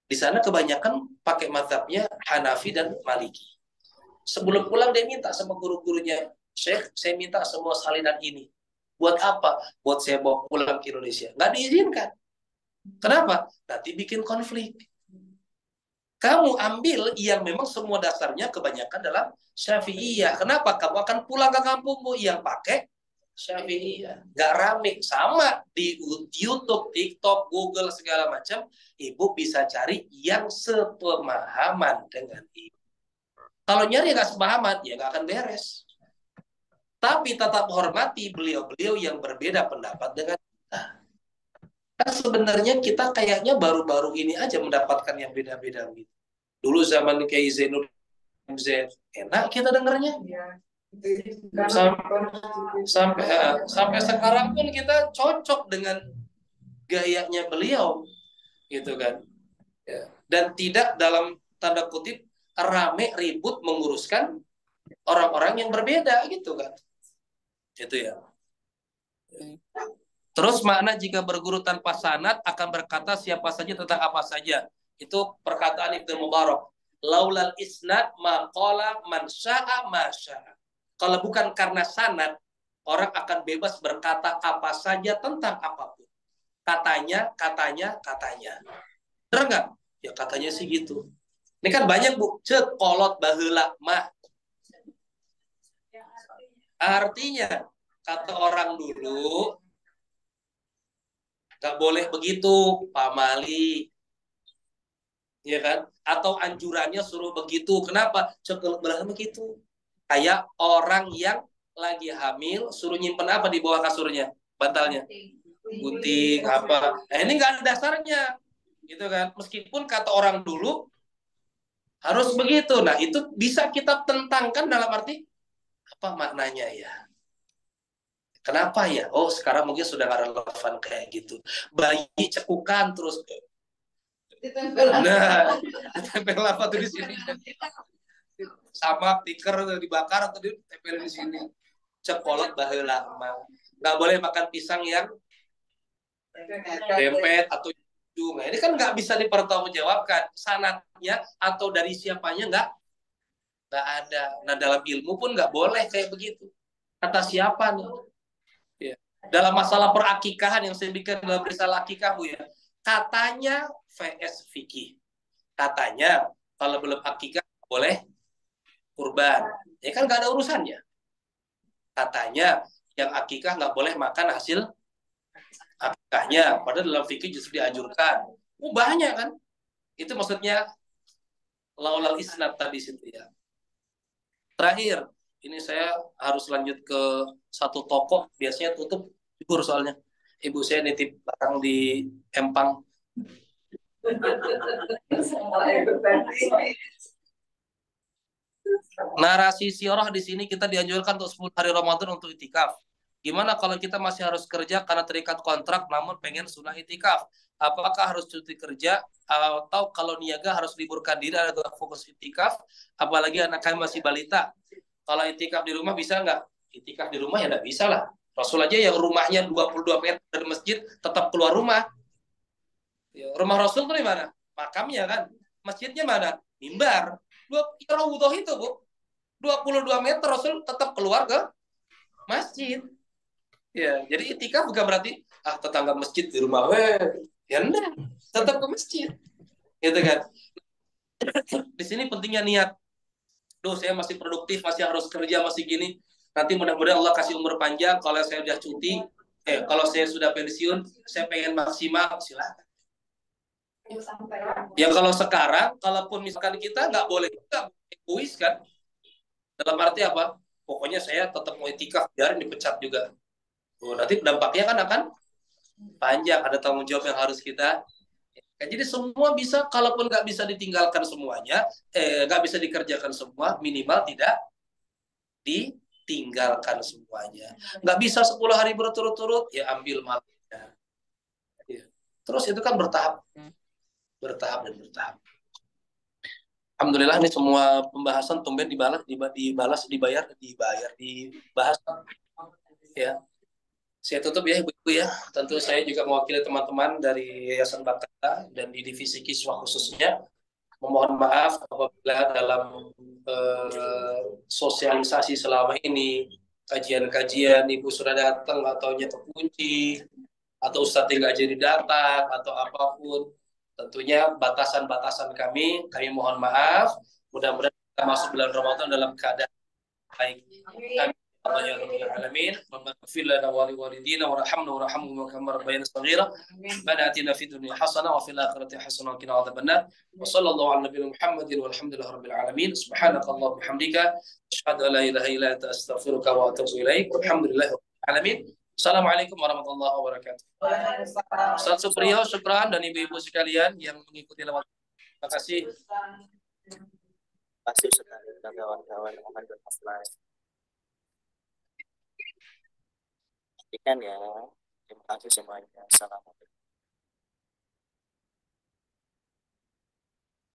Di sana kebanyakan pakai mazhabnya Hanafi dan Maliki. Sebelum pulang dia minta sama guru-gurunya, Syekh, saya minta semua salinan ini. Buat apa? Buat saya bawa pulang ke Indonesia. Nggak diizinkan. Kenapa? Nanti bikin konflik. Kamu ambil yang memang semua dasarnya kebanyakan dalam Syafi'iyah. Kenapa? Kamu akan pulang ke kampungmu yang pakai Syafi'iyah. Nggak rame. Sama di YouTube, TikTok, Google, segala macam. Ibu bisa cari yang sepemahaman dengan ibu. Kalau nyari nggak sepemahaman, ya nggak akan beres. Tapi tetap hormati beliau-beliau yang berbeda pendapat dengan kita. Kan sebenarnya kita kayaknya baru-baru ini aja mendapatkan yang beda-beda gitu. Dulu zaman Kiai Zainuddin Z, enak kita dengarnya. Sampai sekarang pun kita cocok dengan gayanya beliau, gitu kan. Ya. Dan tidak dalam tanda kutip rame ribut menguruskan orang-orang yang berbeda, gitu kan. Itu ya. Terus makna jika berguru tanpa sanad akan berkata siapa saja tentang apa saja. Itu perkataan Ibnu Mubarak. Laulal isnad maqala man syaa ma syaa. Kalau bukan karena sanad, orang akan bebas berkata apa saja tentang apapun. Katanya. Benar nggak? Ya katanya sih gitu. Ini kan banyak Bu, cek kolot baheula mah. Artinya kata orang dulu nggak boleh begitu, pamali, ya kan? Atau anjurannya suruh begitu. Kenapa? Cek belah begitu. Kayak orang yang lagi hamil suruh nyimpen apa di bawah kasurnya, bantalnya, gunting apa. Ini nggak ada dasarnya, gitu kan? Meskipun kata orang dulu harus begitu. Nah itu bisa kita tentangkan dalam arti apa maknanya ya? Kenapa ya? Oh sekarang mungkin sudah nggak relevan kayak gitu. Bayi cekukan terus. Nah, tempel apa tuh di sini? Sama tikar dibakar atau ditempelin di sini. Cekolot baheula mah. Nggak boleh makan pisang yang dempet atau ujung. Nah, ini kan nggak bisa dipertanggungjawabkan sanatnya atau dari siapanya nggak ada. Nah dalam ilmu pun nggak boleh kayak begitu. Kata siapa nih? Ya. Dalam masalah perakikahan yang saya bikin dalam risalah akikah Bu ya. Katanya VS fikih. Katanya kalau belum akikah boleh kurban. Ya kan nggak ada urusannya. Katanya yang akikah nggak boleh makan hasil akikahnya. Padahal dalam fikih justru dianjurkan. Banyak kan? Itu maksudnya laulal isnad tadi situ ya. Terakhir, ini saya harus lanjut ke satu toko. Biasanya tutup libur soalnya. Ibu saya nitip barang di Empang. Narasi sioroh di sini kita dianjurkan untuk 10 hari Ramadan untuk itikaf. Gimana kalau kita masih harus kerja karena terikat kontrak namun pengen sunnah itikaf? Apakah harus cuti kerja atau kalau niaga harus liburkan diri atau fokus itikaf? Apalagi anak kami masih balita. Kalau itikaf di rumah bisa nggak? Itikaf di rumah ya nggak bisa lah. Rasul aja yang rumahnya 22 meter dari masjid tetap keluar rumah. Ya, rumah Rasul tuh di mana? Makamnya kan. Masjidnya mana? Mimbar. Dua wudhu itu Bu. 22 meter Rasul tetap keluar ke masjid. Ya, jadi itikaf bukan berarti tetangga masjid di rumah ya enggak, tetap ke masjid. Gitu kan. Di sini pentingnya niat. Duh, saya masih produktif, masih harus kerja, masih gini. Nanti mudah-mudahan Allah kasih umur panjang. Kalau saya udah cuti, kalau saya sudah pensiun, saya pengen maksimal, silakan. Ya kalau sekarang, kalaupun misalkan kita nggak boleh egois kan, dalam arti apa? Pokoknya saya tetap mau itikaf, biarin dipecat juga. Nanti dampaknya kan akan panjang, ada tanggung jawab yang harus kita. Jadi semua bisa, kalaupun nggak bisa ditinggalkan semuanya, nggak bisa dikerjakan semua, minimal tidak ditinggalkan semuanya. Nggak bisa 10 hari berturut-turut, ya ambil malamnya. Ya. Terus itu kan bertahap dan bertahap. Alhamdulillah ini semua pembahasan tumben dibahas ya. Saya tutup ya Ibu-ibu ya. Tentu saya juga mewakili teman-teman dari Yayasan Baktera dan di divisi Kiswah khususnya. Memohon maaf apabila dalam sosialisasi selama ini kajian-kajian Ibu sudah datang atau nyetok kunci atau Ustadz nggak jadi datang atau apapun Tentunya batasan-batasan kami mohon maaf. Mudah-mudahan kita masuk bulan Ramadan dalam keadaan baik. Amin. Allah ya Rabbil Alamin. Rabbana ighfir lana wa liwalidina warhamna warhamhum kama rabbayana shaghira. Rabbana atina fid dunya hasanah wa fil akhirati hasanah wa qina adzabannar. Wa sallallahu ala nabiyina Muhammadin walhamdulillahi rabbil alamin. Subhanakallahumma wa bihamdika asyhadu an la ilaha illa anta astaghfiruka wa atubu ilaik. Walhamdulillahi rabbil alamin. Assalamualaikum warahmatullahi wabarakatuh. Ustaz Supriyo, syukran, dan ibu-ibu sekalian yang mengikuti lewat. Terima kasih. Terima kasih sekali kawan-kawan Muhammad dan Aflai. Pastikan ya. Terima kasih semuanya. Assalamualaikum.